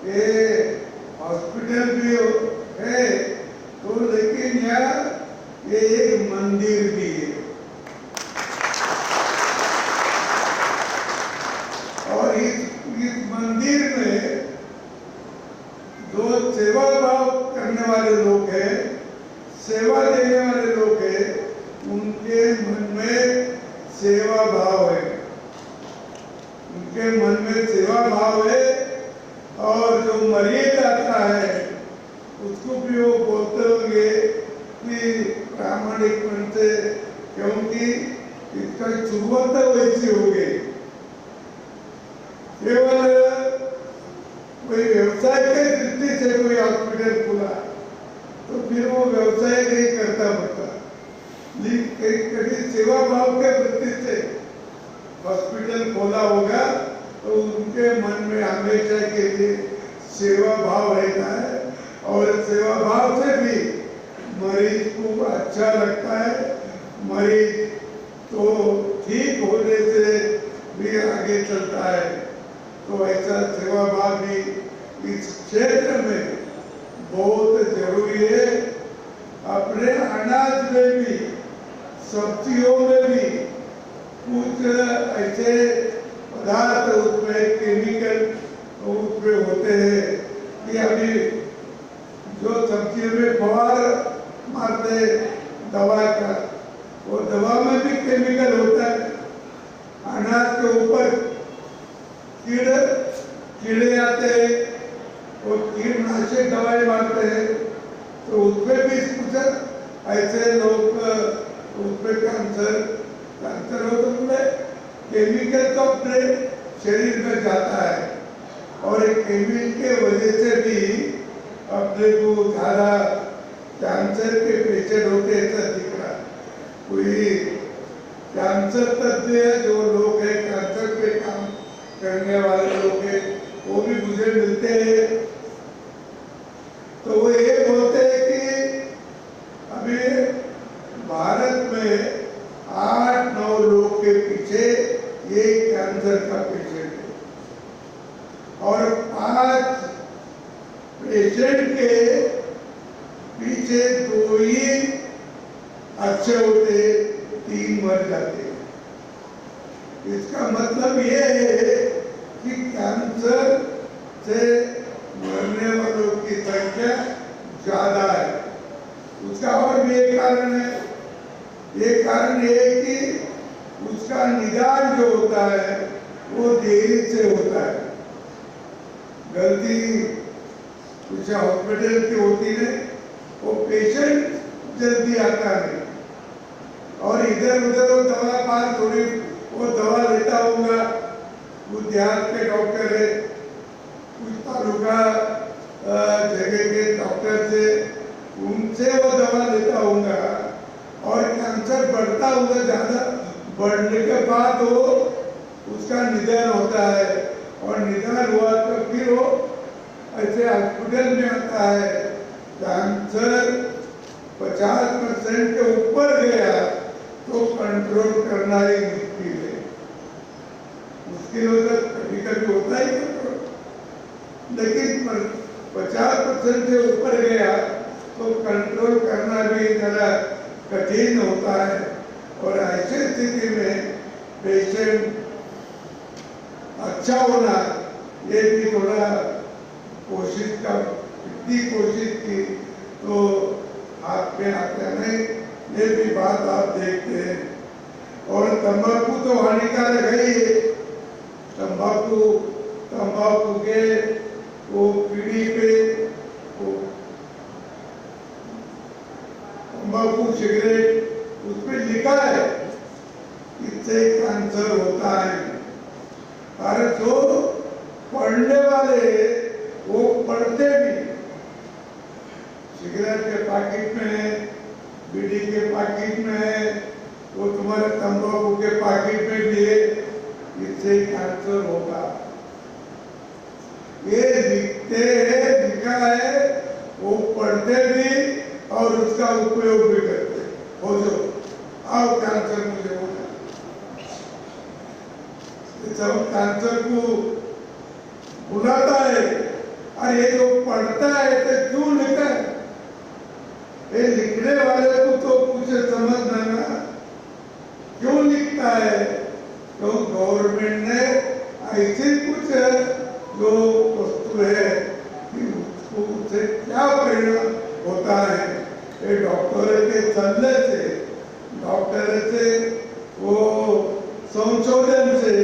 ये हॉस्पिटल भी है तो, लेकिन यहाँ ये एक मंदिर भी है। और इस मंदिर में जो सेवा भाव करने वाले लोग हैं, सेवा देने वाले लोग हैं, उनके मन में सेवा भाव है, उनके मन में सेवा भाव है। और जो मरीज आता है उसको भी वो बोलते होंगे कि प्रामाणिक मन से, क्योंकि इसका शुरुआत वैसी हो गई। केवल कोई व्यवसाय के दृष्टि से कोई हॉस्पिटल खुला तो फिर वो व्यवसाय नहीं करता बनता, लेकिन कभी सेवा भाव के वृत्ति से हॉस्पिटल खोला होगा तो उनके मन में हमेशा के लिए सेवा भाव रहता है। और सेवा भाव से भी मरीज को अच्छा लगता है, मरीज तो ठीक होने से भी आगे चलता है। तो ऐसा सेवा भाव भी इस क्षेत्र में बहुत जरूरी है। अपने अनाज में भी, सब्जियों में भी कुछ ऐसे पदार्थ उसमें केमिकल उसमें होते हैं कि अभी जो सब्जी में फवार मारते दवा का, वो दवा में भी केमिकल होता है। अनाज के ऊपर कीड़े आते हैं, वो कीटनाशक दवाई मारते हैं, तो उसमें भी कुछ ऐसे लोग उसमें कैंसर हो तो केमिकल तो अपने शरीर में जाता है। और केमिकल के वजह से भी अपने को ज़्यादा कैंसर के पेशेंट होते ऐसा दिख रहा। कोई कैंसर तज्ञ है, जो लोग हैं कैंसर पे काम करने वाले लोग हैं, वो भी मुझे मिलते हैं। तो वो ये बोलते हैं कि अभी भारत में 8-9 लोग के पीछे ये कैंसर का पेशेंट है, और 5 पेशेंट के पीछे 2 ही अच्छे होते, 3 मर जाते। इसका मतलब ये है कि कैंसर से मरने वालों की संख्या ज्यादा है। उसका और भी एक कारण है। ये कारण ये है कि उसका निदान जो होता है वो देरी से होता है। गलती कुछ हॉस्पिटल की होती है, वो पेशेंट जल्दी आता नहीं, और इधर उधर वो दवा पास थोड़ी वो दवा लेता होगा, कुछ देहात के डॉक्टर है, कुछ तालुका जगह के डॉक्टर से, उनसे वो दवा लेता होगा, और कैंसर बढ़ता हुआ ज़्यादा बढ़ने के बाद वो उसका निदान होता है, और निदान हुआ तो फिर वो ऐसे हॉस्पिटल में आता है। कैंसर 50% के ऊपर गया तो कंट्रोल करना ही मुश्किल है। मुश्किल होता कभी कभी होता ही कंट्रोल, लेकिन 50% से ऊपर गया तो कंट्रोल करना भी जरा कठिन होता है। और ऐसी स्थिति में पेशेंट अच्छा होना, ये भी थोड़ा कोशिश का, इतनी कोशिश की तो हाथ पे आता नहीं, ये भी बात आप देखते हैं। और तंबाकू तो हानिकारक है ही। तंबाकू के वो पीढ़ी पे वो तंबाकू सिगरेट उस पर लिखा है इससे कैंसर होता है। अरे जो पढ़ने वाले वो के पॉकेट में भी है, इससे कैंसर होगा। ये लिखते हैं, लिखा है, वो पढ़ते भी और उसका उपयोग भी करते। हो जो आओ कैंसर मुझे होगा, जब कैंसर को बुलाता है, और ये जो पढ़ता है तो क्यों लिखता है? ये लिखने वाले को तो कुछ समझना ना, क्यों लिखता है? तो गवर्नमेंट ने ऐसे कुछ जो वस्तु है कि उसको उससे क्या परिणाम होता है, ये डॉक्टर के सल्ले से, डॉक्टर से वो संशोधन से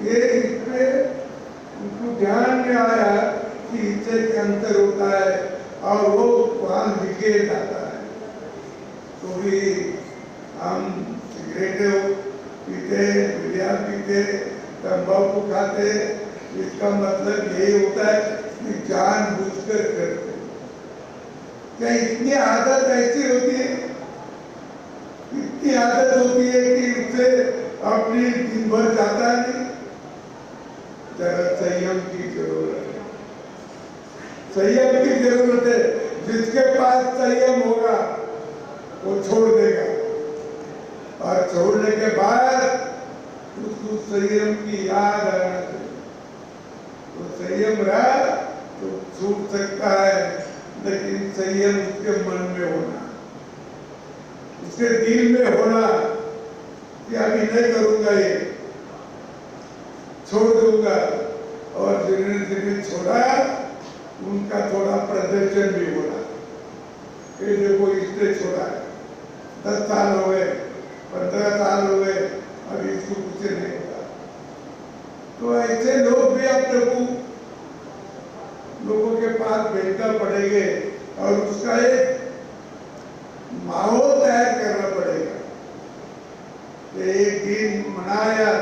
ये इसमें उनको ध्यान में आया कि इससे कैंसर होता है और वो वहाँ लिखे जाता है। तो भी हम सिगरेट पीते, बिड़िया पीते, तंबाकू खाते, इसका मतलब यही होता है कि जानबूझकर करते। क्या इतनी आदत ऐसी होती है, इतनी आदत होती है कि उससे अपनी दिन भर जाता नहीं? जरा संयम की जरूरत है, संयम की जरूरत है। जिसके पास संयम होगा वो छोड़ देगा, और छोड़ने के बाद उसको संयम की याद आना चाहिए। तो संयम रहा तो छूट सकता है, लेकिन संयम उसके मन में होना, उसके दिल में होना कि अभी नहीं करूंगा, ये छोड़ दूंगा। और जिन्हें जिन्हें छोड़ा उनका थोड़ा प्रदर्शन भी होना, ये देखो इसने छोड़ा है, 10 साल हो गए, 15 साल हो गए, अभी इसको कुछ नहीं होता। तो ऐसे लोग भी अपने को लोगों के पास भेजना पड़ेंगे और उसका एक माहौल तैयार करना पड़ेगा। एक दिन मनाया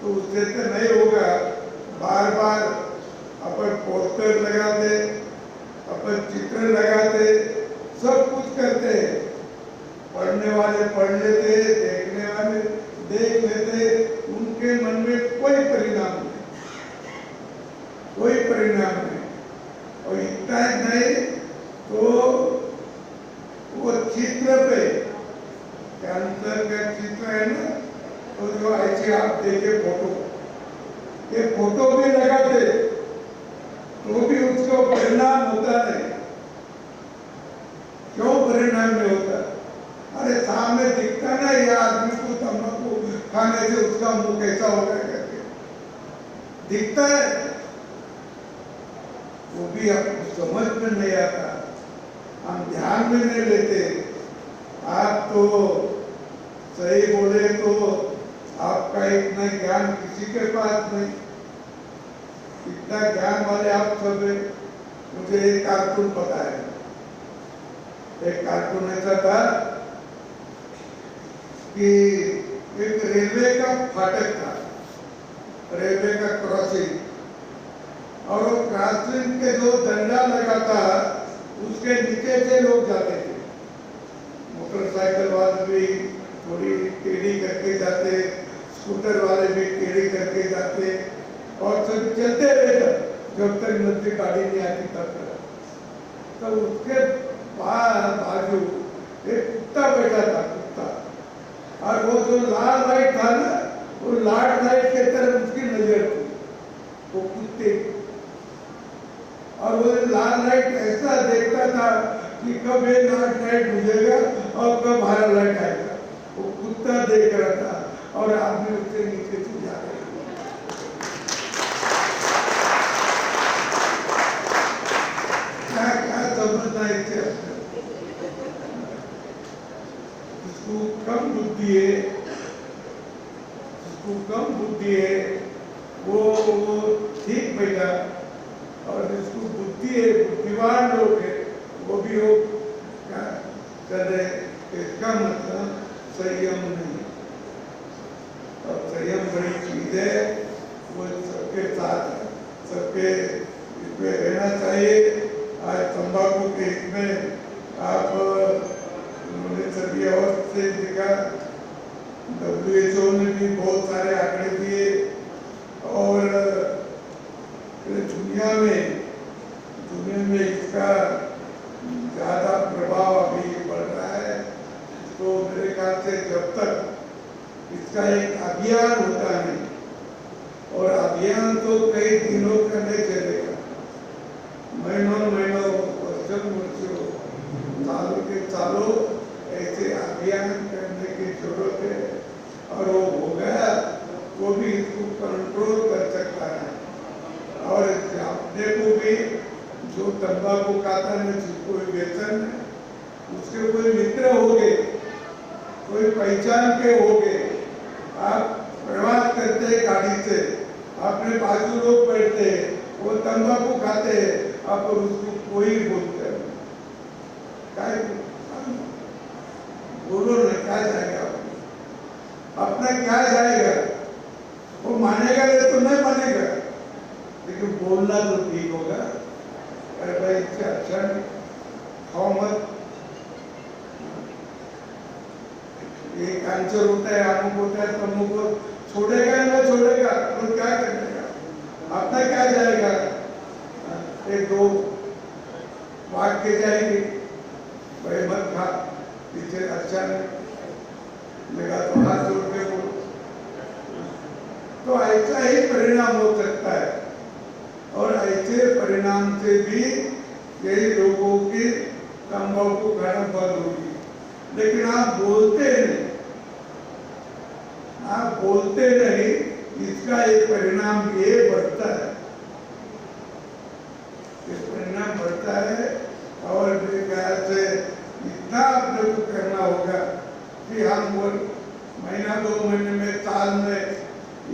तो उससे तो नहीं होगा, बार बार अपन पोस्टर लगाते, अपन चित्र लगाते, सब कुछ करते। पढ़ने वाले पढ़ लेते, देखने वाले देख लेते, उनके मन में कोई परिणाम नहीं, कोई परिणाम नहीं। और इतना ही नहीं तो वो चित्र पे, कैंसर का चित्र है ना, तो जो ऐसे आप देखे फोटो, ये फोटो भी लगाते तो भी उसको परिणाम होता नहीं। क्यों परिणाम नहीं होता? अरे सामने दिखता ना ये आदमी को तंबाकू खाने से उसका मुंह कैसा हो गया करके दिखता है, वो भी आपको समझ में नहीं आता, हम ध्यान में नहीं लेते। आप तो सही बोले तो आपका इतना ज्ञान किसी के पास नहीं, इतना ज्ञान वाले आप सब हैं। मुझे एक कार्टून पता है, एक कार्टून ऐसा था कि एक रेलवे का फाटक था, रेलवे का क्रॉसिंग, और वो क्रॉसिंग के जो डंडा लगा था उसके नीचे से लोग जाते थे। मोटरसाइकिल वाले भी थोड़ी टेढ़ी करके जाते, स्कूटर वाले भी टेढ़ी करके जाते, और सब चलते रहते जब तक नदी गाड़ी नहीं आती तब तक। तो उसके बाजू एक कुत्ता बैठा था, कुत्ता, और वो जो लाल लाइट था ना, वो लाल लाइट के तरफ उसकी नजर थी, वो कुत्ते, और वो लाल लाइट ऐसा देखता था कि कब ये लाल लाइट बुझेगा और कब हरा लाइट आएगा। वो कुत्ता देख रहा था और आदमी उससे नीचे से जा रहा था। क्या क्या समझना इससे? जिसको कम बुद्धि है, जिसको कम बुद्धि है वो ठीक बैठा, और जिसको बुद्धि है, बुद्धिमान लोग है, वो भी हो क्या कर रहे। इसका मतलब संयम नहीं, और संयम बड़ी चीज है, वो सबके साथ है, सबके इसमें रहना चाहिए। आज तंबाकू के इसमें आप उन्होंने सभी और से देखा WHO ने भी बहुत सारे आंकड़े दिए और दुनिया में इसका ज़्यादा प्रभाव अभी बढ़ रहा है। तो मेरे ख्याल से जब तक इसका एक अभियान होता नहीं, और अभियान तो कई दिनों का नहीं चलेगा, महीनों वर्षों सालों के सालों ऐसे अभियान करने की जरूरत है। और वो हो गया वो भी इसको कंट्रोल कर सकता है। और अपने को भी जो तंबाकू खाता है, जिसको व्यसन है, उसके कोई मित्र हो गए, कोई पहचान के हो गए, आप प्रवास करते हैं गाड़ी से, अपने बाजू लोग बैठते हैं, वो तंबाकू खाते हैं, आप उसको कोई बोलते हैं, बोलो ना, क्या जाएगा अपना, क्या जाएगा? वो मानेगा नहीं तो नहीं मानेगा, लेकिन बोलना तो ठीक होगा। अरे भाई इससे अच्छा खाओ मत, ये कैंसर होता है, अमुक होता है, तमुक को छोड़ेगा या ना छोड़ेगा, तो क्या करेगा? अपना क्या जाएगा? एक दो भाग के जाएंगे, भाई मत खा, इससे अच्छा नहीं लगा तो हाथ जोड़ के बोलो। तो ऐसा ही परिणाम हो सकता है, और ऐसे परिणाम से भी कई लोगों की तंबाकू खाना बंद होगी। लेकिन आप बोलते नहीं, इसका एक परिणाम ये बढ़ता है, ये परिणाम बढ़ता है। और मेरे ख्याल से इतना आप लोग को करना होगा कि हम वो महीना 2 महीने में, साल में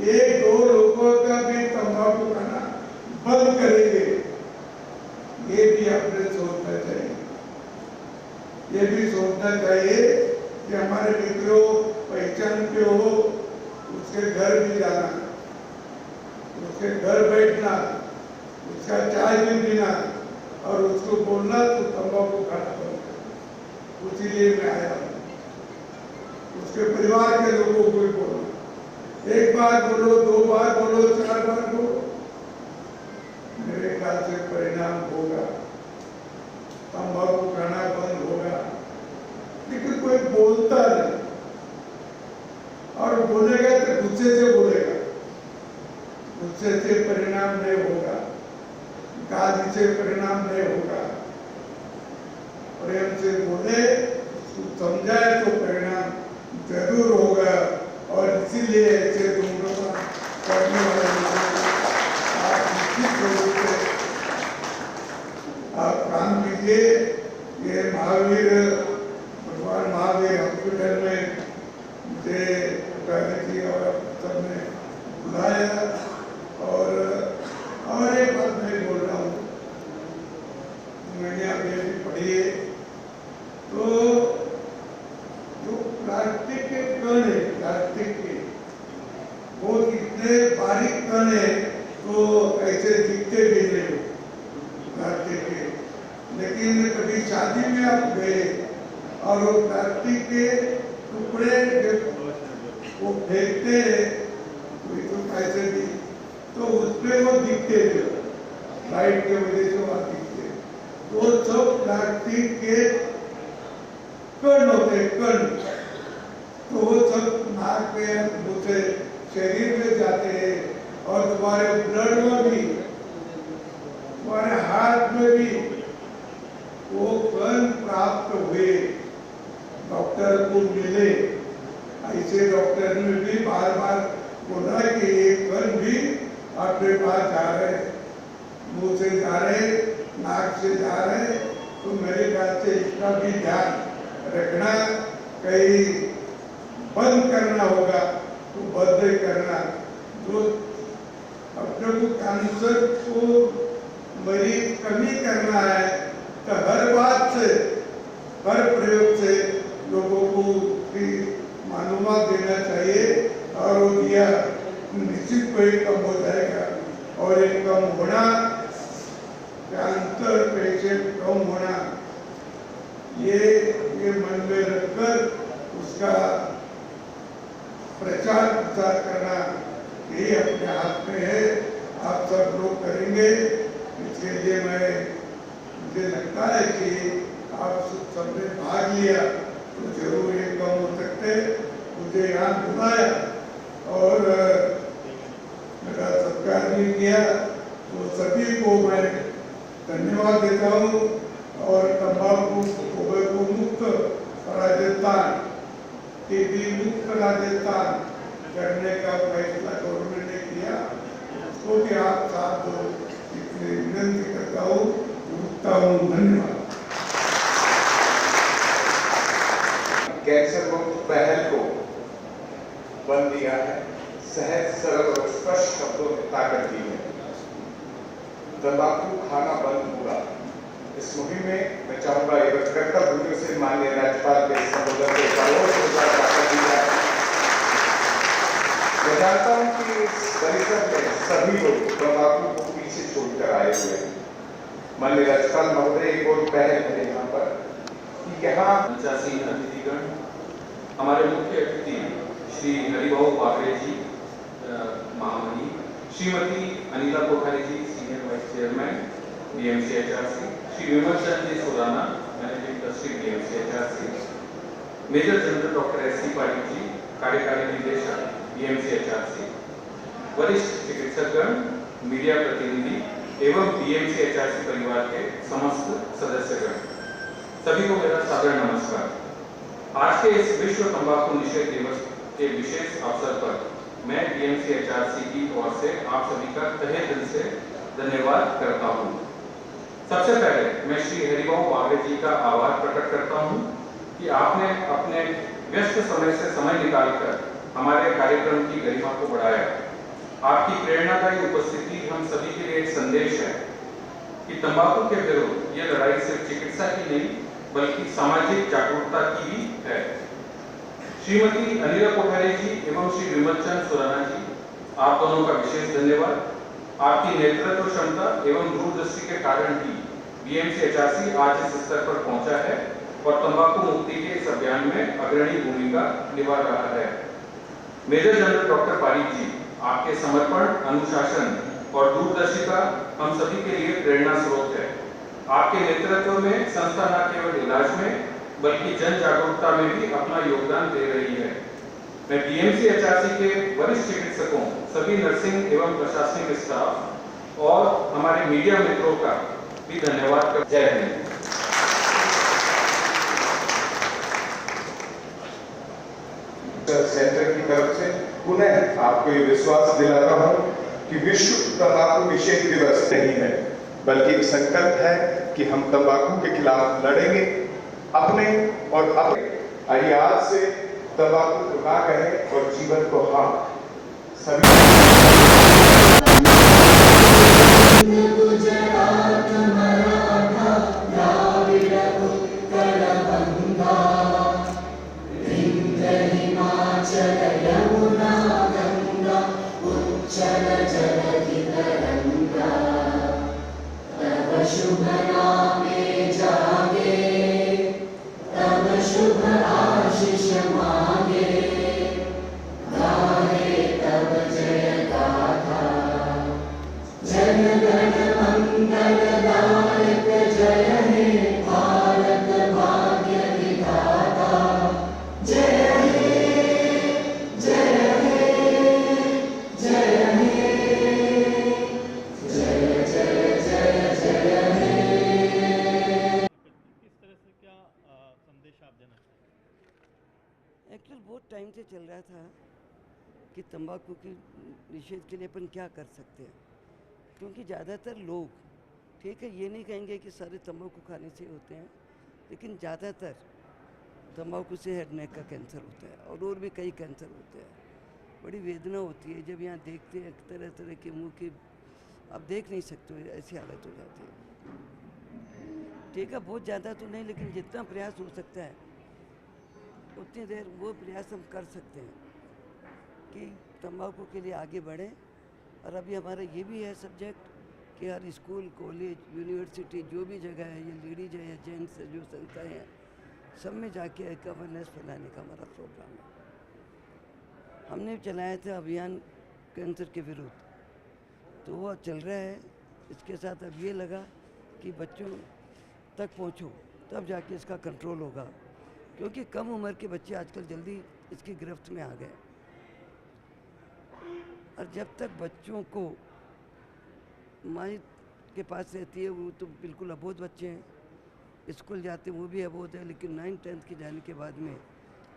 1-2 लोगों का भी तंबाकू खाना बंद करेंगे। ये भी आपने सोचना चाहिए, ये भी सोचना चाहिए कि हमारे मित्रों पहचान के हो, उसके घर भी जाना, उसके घर बैठना, उसका चाय भी पीना, और उसको बोलना तो तंबाकू खाना बंद कर। उसीलिए मैं आया हूँ, उसके परिवार के लोगों को भी बोलना, 1 बार बोलो, 2 बार बोलो, 4 बार बोलो, मेरे ख्याल से परिणाम होगा, तंबाकू खाना बंद होगा। लेकिन कोई बोलता नहीं, और बोलेगा तो गुस्से से बोलेगा, गुस्से से परिणाम नहीं होगा, गाली से परिणाम नहीं होगा। प्रेम से बोले, उसको समझाए तो परिणाम जरूर होगा। और इसीलिए ऐसे धूम्रपान करने वाले लोगों आप निश्चित रूप से आप काम कीजिए। ये भगवान महावीर हॉस्पिटल में मुझे जी और सबने बुलाया। और एक बात मैं बोल रहा हूँ, मैंने अभी पढ़ी है, तो जो प्लास्टिक के कण है, प्लास्टिक के वो इतने बारीक कण है, तो ऐसे दिखते भी नहीं प्लास्टिक के। लेकिन कभी शादी में आप गए और वो प्लास्टिक के टुकड़े वो फेंकते हैं, तो पैसे भी, तो उसमें वो दिखते थे, लाइट के वजह से वो दिखते। तो सब प्लास्टिक के कण होते, कण, तो वो सब नाक में, मुंह से शरीर में जाते हैं, और तुम्हारे ब्लड में भी, तुम्हारे हार्ट में भी वो कण प्राप्त हुए, डॉक्टर को मिले। ऐसे डॉक्टर ने भी बार बार बोला कि एक कण भी आपके पास जा रहे, मुंह से जा रहे, नाक से जा रहे, तो मेरे ख्याल से इसका भी ध्यान रखना, कहीं बंद करना होगा तो बंद करना। जो अपने को कैंसर को मरीज कमी करना है, तो हर बात से, हर प्रयोग से लोगों को मालूमात देना चाहिए, और वो दिया निश्चित कोई कम हो जाएगा। और एक कम होना, कैंसर पेशेंट कम होना, ये मन में रखकर उसका प्रचार प्रसार करना यही अपने हाथ में है। आप सब लोग करेंगे, इसके लिए मुझे लगता है कि आप सबने भाग लिया तो जरूर ये कम हो सकते। मुझे यहाँ बुलाया और मेरा सत्कार भी किया, तो सभी को मैं धन्यवाद देता हूँ। और तंबाकू को मुक्त राजस्थान, टीबी मुक्त राजस्थान करने का फैसला गवर्नमेंट ने किया, उसको भी आप साथ दो, इसलिए विनती करता हूँ, रुकता हूँ। धन्यवाद। कैंसर मुक्त पहल को बन दिया है, सहज सरल और स्पष्ट शब्दों में ताकत दी है। तंबाकू खाना बंद हुआ। इस मुहिम में मैं चाहूंगा एक कर्तव्य भूमि से माननीय राज्यपाल के संबोधन के ताकत दी जाए। मैं जानता हूं कि इस परिसर में सभी लोग तंबाकू को पीछे छोड़कर आए हुए हैं। माननीय राज्यपाल महोदय एक और पहल है यहाँ पर कि यहाँ 85 अतिथिगण, हमारे मुख्य अतिथि श्री हरिभाऊ बागरे जी महामहिम, Shrimati Anila Kothari ji senior vice chairman BMC HRC, Shri Vimal Chand ji Surana managing trustee BMC HRC, major general doctor S C Patil ji कार्यकारी निदेशक बीएमसी एचआरसी, वरिष्ठ चिकित्सकगण, मीडिया प्रतिनिधि एवं बीएमसी एचआरसी परिवार के समस्त सदस्यगण, सभी को मेरा सादर नमस्कार। आज के इस विश्व तंबाकू निषेध दिवस के विशेष अवसर पर मैं बीएमसी एचआरसी की ओर से आप सभी का तहे दिल से धन्यवाद करता हूं। सबसे पहले मैं श्री हरिभाऊ बागरे जी का आभार प्रकट करता हूं कि आपने अपने व्यस्त समय से समय निकालकर हमारे कार्यक्रम की गरिमा को बढ़ाया। आपकी प्रेरणादायी उपस्थिति हम सभी के लिए एक संदेश है कि तंबाकू के विरुद्ध यह लड़ाई सिर्फ चिकित्सा की नहीं बल्कि सामाजिक जागरूकता की भी है। श्रीमती अनिला कोठारी जी एवं श्री विमल चंद सुराना जी, आप दोनों का विशेष धन्यवाद। आपकी नेतृत्व क्षमता एवं दूरदृष्टि के कारण ही बीएमसी एचआरसी आज इस स्तर पर पहुंचा है और तंबाकू मुक्ति के इस अभियान में अग्रणी भूमिका निभा रहा है। Major general doctor Patil ji, आपके समर्पण, अनुशासन और दूरदर्शिता हम सभी के लिए प्रेरणा स्रोत है। आपके नेतृत्व में संस्था न केवल इलाज में बल्कि जन जागरूकता में भी अपना योगदान दे रही है। मैं बीएमसी एचआरसी के वरिष्ठ चिकित्सकों, सभी नर्सिंग एवं प्रशासनिक स्टाफ और हमारे मीडिया मित्रों का भी धन्यवाद कर। जय हिंद। सेंटर की तरफ से पुनः आपको ये विश्वास दिलाता हूं कि विश्व तंबाकू निषेध दिवस नहीं है बल्कि एक संकल्प है कि हम तंबाकू के खिलाफ लड़ेंगे। अपने और अपने आइए आज से तंबाकू को ना कहें और जीवन को हाँ सभी शुभ नामे जागे तब शुभ आशीष मांगे गाहे तब जय गाथा जन गण मंगल दायक जय हे भारत भाग्य विधाता जय हे जय हे जय हे जय जय जय जय एक्चुअल बहुत टाइम से चल रहा था कि तंबाकू की निषेध के लिए अपन क्या कर सकते हैं, क्योंकि ज़्यादातर लोग, ठीक है ये नहीं कहेंगे कि सारे तंबाकू खाने से होते हैं, लेकिन ज़्यादातर तंबाकू से हेड नेक का कैंसर होता है और भी कई कैंसर होते हैं। बड़ी वेदना होती है जब यहाँ देखते हैं तरह तरह के मुँह के, आप देख नहीं सकते हो, ऐसी हालत हो जाती है। ठीक है बहुत ज़्यादा तो नहीं, लेकिन जितना प्रयास हो सकता है उतनी देर वो प्रयास हम कर सकते हैं कि तंबाकू के लिए आगे बढ़ें। और अभी हमारा ये भी है सब्जेक्ट कि हर स्कूल, कॉलेज, यूनिवर्सिटी जो भी जगह है, ये लेडीज है या जेंट्स है, जो संस्थाएँ हैं, सब में जाके एक अवेयरनेस फैलाने का हमारा प्रोग्राम है। हमने चलाया था अभियान कैंसर के विरुद्ध, तो वो चल रहा है। इसके साथ अब ये लगा कि बच्चों तक पहुँचो, तब जाके इसका कंट्रोल होगा, क्योंकि कम उम्र के बच्चे आजकल जल्दी इसकी गिरफ्त में आ गए। और जब तक बच्चों को माँ के पास रहती है, वो तो बिल्कुल अबोध बच्चे हैं, स्कूल जाते वो भी अबोध है, लेकिन 9th-10th के जाने के बाद में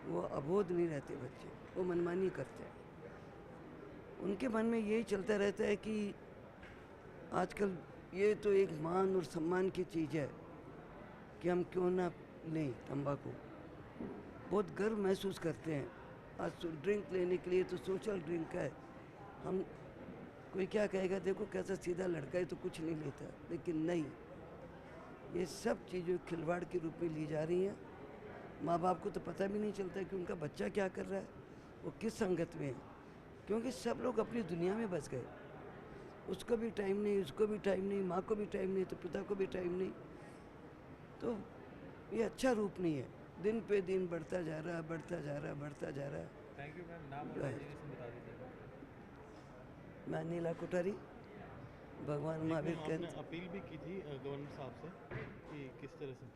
वो अबोध नहीं रहते बच्चे, वो मनमानी करते हैं। उनके मन में यही चलता रहता है कि आजकल ये तो एक मान और सम्मान की चीज़ है कि हम क्यों ना लें तंबाकू। बहुत गर्व महसूस करते हैं। आज ड्रिंक लेने के लिए तो सोशल ड्रिंक है। हम कोई क्या कहेगा, देखो कैसा सीधा लड़का है तो कुछ नहीं लेता, लेकिन नहीं, ये सब चीज़ें खिलवाड़ के रूप में ली जा रही हैं। माँ बाप को तो पता भी नहीं चलता कि उनका बच्चा क्या कर रहा है, वो किस संगत में है, क्योंकि सब लोग अपनी दुनिया में बस गए। उसको भी टाइम नहीं, उसको भी टाइम नहीं, माँ को भी टाइम नहीं, तो पिता को भी टाइम नहीं। तो ये अच्छा रूप नहीं है, दिन पे दिन बढ़ता जा रहा है, बढ़ता जा रहा है, बढ़ता जा रहा है। Thank you ma'am. नाम और डेजिग्नेशन बता दीजिएगा। मैं नीला कोठारी, भगवान महावीर आपने अपील भी की थी गवर्नर साहब से कि किस तरह से?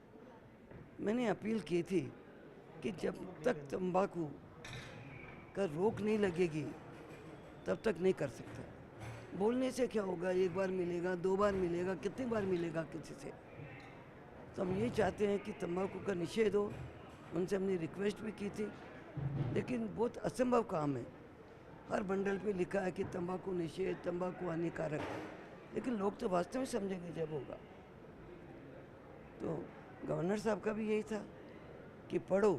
मैंने अपील की थी कि जब तक तंबाकू का रोक नहीं लगेगी तब तक नहीं कर सकता। बोलने से क्या होगा, एक बार मिलेगा, 2 बार मिलेगा, कितनी बार मिलेगा किसी से। तो हम ये चाहते हैं कि तंबाकू का निषेध हो। उनसे हमने रिक्वेस्ट भी की थी, लेकिन बहुत असंभव काम है। हर बंडल पे लिखा है कि तंबाकू निषेध, तंबाकू हानिकारक है, लेकिन लोग तो वास्तव में समझेंगे जब होगा। तो गवर्नर साहब का भी यही था कि पढ़ो,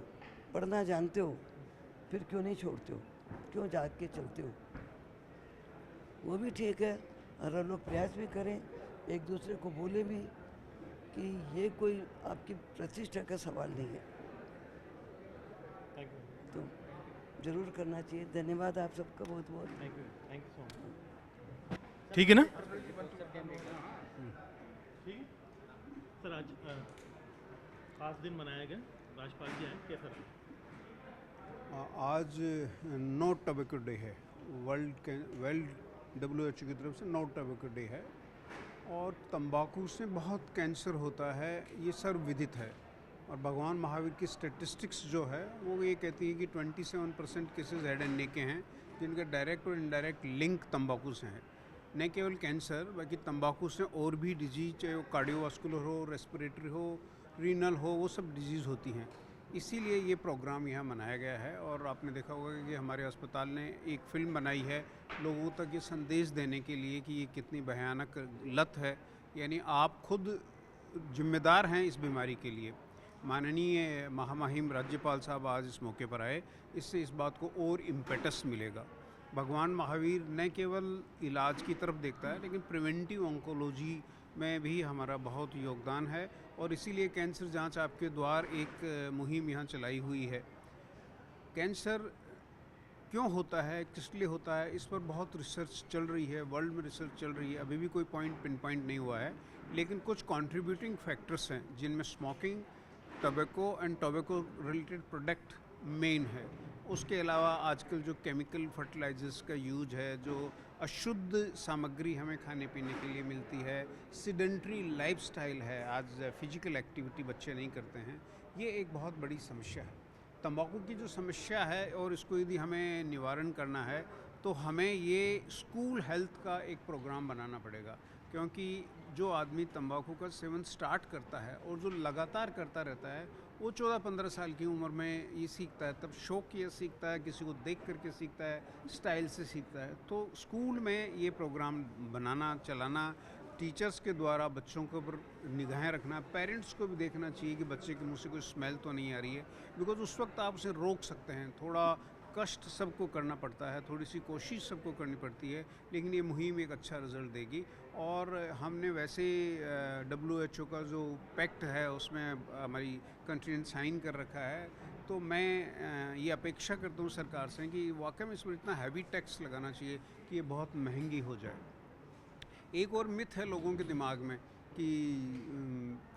पढ़ना जानते हो, फिर क्यों नहीं छोड़ते हो, क्यों जाग के चलते हो। वो भी ठीक है, और लोग प्रयास भी करें, एक दूसरे को बोले भी कि ये कोई आपकी प्रतिष्ठा का सवाल नहीं है। तो जरूर करना चाहिए। धन्यवाद आप सबका बहुत बहुत। Thank you so much. ठीक है ना? ठीक है सर। आज खास दिन मनाया गया, राज्यपाल जी आए, कैसा रहा? आज नो टबैको डे है। वर्ल्ड WHO की तरफ से नो टबैको डे है, और तंबाकू से बहुत कैंसर होता है, ये सर्वविदित है। और भगवान महावीर की स्टेटिस्टिक्स जो है वो ये कहती है कि 27% केसेस हेड एंड नेक के हैं, जिनका डायरेक्ट और इनडायरेक्ट लिंक तंबाकू से है। न केवल कैंसर, बल्कि तंबाकू से और भी डिजीज, चाहे वो कार्डियोवास्कुलर हो, रेस्पिरेटरी हो, रीनल हो, वो सब डिजीज़ होती हैं। इसीलिए ये प्रोग्राम यहाँ मनाया गया है। और आपने देखा होगा कि हमारे अस्पताल ने एक फ़िल्म बनाई है लोगों तक ये संदेश देने के लिए कि ये कितनी भयानक लत है, यानी आप खुद जिम्मेदार हैं इस बीमारी के लिए। माननीय महामहिम राज्यपाल साहब आज इस मौके पर आए, इससे इस बात को और इम्पेटस मिलेगा। भगवान महावीर न केवल इलाज की तरफ देखता है, लेकिन प्रिवेंटिव ऑन्कोलॉजी में भी हमारा बहुत योगदान है, और इसीलिए कैंसर जांच आपके द्वार एक मुहिम यहाँ चलाई हुई है। कैंसर क्यों होता है, किस लिए होता है, इस पर बहुत रिसर्च चल रही है, वर्ल्ड में रिसर्च चल रही है। अभी भी कोई पिन पॉइंट नहीं हुआ है, लेकिन कुछ कंट्रीब्यूटिंग फैक्टर्स हैं, जिनमें smoking, tobacco and tobacco related product main है। उसके अलावा आजकल जो केमिकल फर्टिलाइजर्स का यूज है, जो अशुद्ध सामग्री हमें खाने पीने के लिए मिलती है, सिडेंट्री लाइफस्टाइल है, आज फिजिकल एक्टिविटी बच्चे नहीं करते हैं, ये एक बहुत बड़ी समस्या है। तंबाकू की जो समस्या है, और इसको यदि हमें निवारण करना है तो हमें ये स्कूल हेल्थ का एक प्रोग्राम बनाना पड़ेगा, क्योंकि जो आदमी तंबाकू का सेवन स्टार्ट करता है और जो लगातार करता रहता है, वो 14-15 साल की उम्र में ये सीखता है, तब शौक ये सीखता है, किसी को देख करके सीखता है, स्टाइल से सीखता है। तो स्कूल में ये प्रोग्राम बनाना, चलाना, टीचर्स के द्वारा बच्चों के ऊपर निगाहें रखना, पेरेंट्स को भी देखना चाहिए कि बच्चे के मुंह से कोई स्मेल तो नहीं आ रही है, बिकॉज उस वक्त आप उसे रोक सकते हैं। थोड़ा कष्ट सबको करना पड़ता है, थोड़ी सी कोशिश सबको करनी पड़ती है, लेकिन ये मुहिम एक अच्छा रिजल्ट देगी। और हमने वैसे WHO का जो पैक्ट है उसमें हमारी कंट्री ने साइन कर रखा है, तो मैं ये अपेक्षा करता हूँ सरकार से कि वाकई में इसमें इतना हैवी टैक्स लगाना चाहिए कि ये बहुत महंगी हो जाए। एक और मिथ है लोगों के दिमाग में कि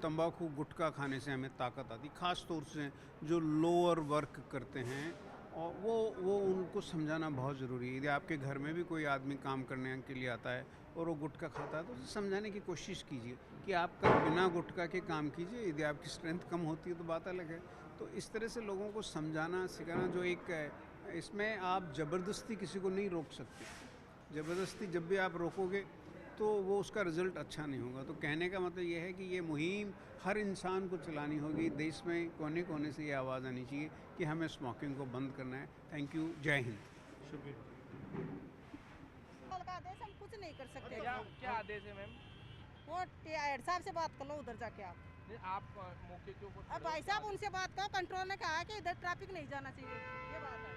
तंबाकू गुटखा खाने से हमें ताकत आती, ख़ास तौर से जो लोअर वर्क करते हैं और वो उनको समझाना बहुत ज़रूरी है। यदि आपके घर में भी कोई आदमी काम करने के लिए आता है और वो गुटखा खाता है तो उसे समझाने की कोशिश कीजिए कि आप कल बिना गुटखा के काम कीजिए। यदि आपकी स्ट्रेंथ कम होती है तो बात अलग है। तो इस तरह से लोगों को समझाना सिखाना, जो एक इसमें आप ज़बरदस्ती किसी को नहीं रोक सकते। ज़बरदस्ती जब भी आप रोकोगे तो वो उसका रिज़ल्ट अच्छा नहीं होगा। तो कहने का मतलब ये है कि ये मुहिम हर इंसान को चलानी होगी। देश में कोने कोने से ये आवाज़ आनी चाहिए कि हमें स्मोकिंग को बंद करना है। थैंक यू, जय हिंद। शुक्रिया। आदेश हम कुछ नहीं कर सकते। क्या आदेश है मैम? वो हेड साहब से बात कर लो उधर जाके आप मौके के ऊपर। अब भाई साहब उनसे बात करो, कंट्रोल ने कहा है कि इधर ट्रैफिक नहीं जाना चाहिए, ये बात है।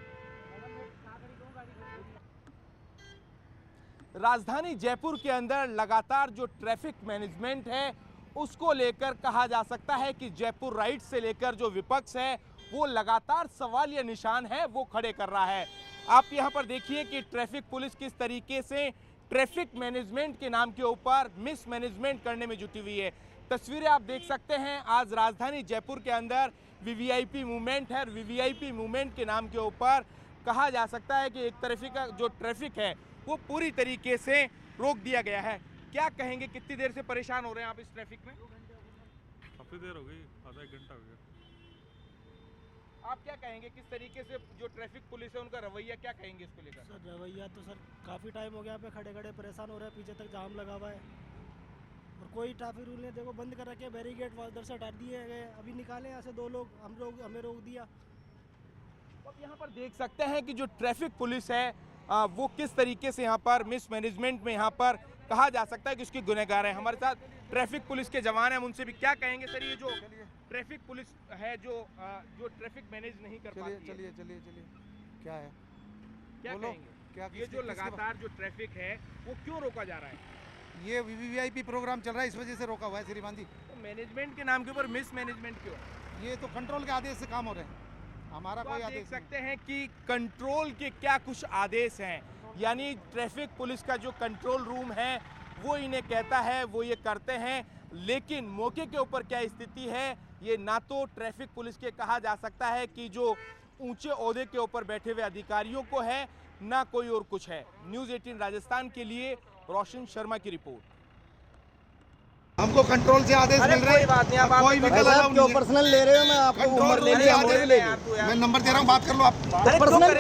राजधानी जयपुर के अंदर लगातार जो ट्रैफिक मैनेजमेंट है उसको लेकर कहा जा सकता है कि जयपुर राइट से लेकर जो विपक्ष है वो लगातार सवालिया निशान है वो खड़े कर रहा है। आप यहाँ पर देखिए कि ट्रैफिक पुलिस किस तरीके से ट्रैफिक मैनेजमेंट के नाम के ऊपर मिसमैनेजमेंट करने में जुटी हुई है। तस्वीरें आप देख सकते हैं। आज राजधानी जयपुर के अंदर वीवीआईपी मूवमेंट है और वीवीआईपी मूवमेंट के नाम के ऊपर कहा जा सकता है कि एक तरफ का जो ट्रैफिक है वो पूरी तरीके से रोक दिया गया है। क्या कहेंगे, कितनी देर से परेशान हो रहे हैं आप इस ट्रैफिक में? काफ़ी देर हो गई, आधा एक घंटा हो गया। आप क्या कहेंगे, किस तरीके से जो ट्रैफिक पुलिस है उनका रवैया क्या कहेंगे इसको लेकर? सर रवैया तो सर काफ़ी टाइम हो गया यहाँ पे खड़े खड़े परेशान हो रहे हैं, पीछे तक जाम लगा हुआ है और कोई ट्रैफिक रूल नहीं। देखो बंद कर रखे, बैरिकेड उधर से हटा दिए गए, अभी निकाले यहाँ से 2 लोग, हमें रोक दिया। अब यहाँ पर देख सकते हैं कि जो ट्रैफिक पुलिस है वो किस तरीके से यहाँ पर मिसमैनेजमेंट में यहाँ पर कहा जा सकता है कि उसकी गुनहगार है। हमारे साथ ट्रैफिक पुलिस के जवान हैं, हम उनसे भी क्या कहेंगे सर, ये जो ट्रैफिक पुलिस है जो ट्रैफिक मैनेज नहीं कर पाती है। चलिए क्या है, क्या कहेंगे? ये जो लगातार जो ट्रैफिक है वो क्यों रोका जा रहा है? ये वीवीआईपी प्रोग्राम चल रहा है, इस वजह से रोका हुआ है श्रीमान जी। तो मैनेजमेंट के नाम के ऊपर मिसमैनेजमेंट क्यों? ये तो कंट्रोल के आदेश से काम हो रहे हैं, हमारा तो कोई आप आदेश देख सकते हैं कि कंट्रोल के क्या कुछ आदेश हैं, यानी ट्रैफिक पुलिस का जो कंट्रोल रूम है वो इन्हें कहता है, वो ये करते हैं। लेकिन मौके के ऊपर क्या स्थिति है ये ना तो ट्रैफिक पुलिस के कहा जा सकता है कि जो ऊंचे ओहदे के ऊपर बैठे हुए अधिकारियों को है, ना कोई और कुछ है। न्यूज़ 18 राजस्थान के लिए रोशन शर्मा की रिपोर्ट। हमको कंट्रोल से आदेश मिल रहे हैं, बात नहीं, आप कोई व्हीकल अलाउ नहीं है। पर्सनल ले रहे हो, मैं आपको उम्र ले लिया, मोड़ भी ले लिया। मैं नंबर दे रहा हूँ, बात कर लो आप। पर्सनल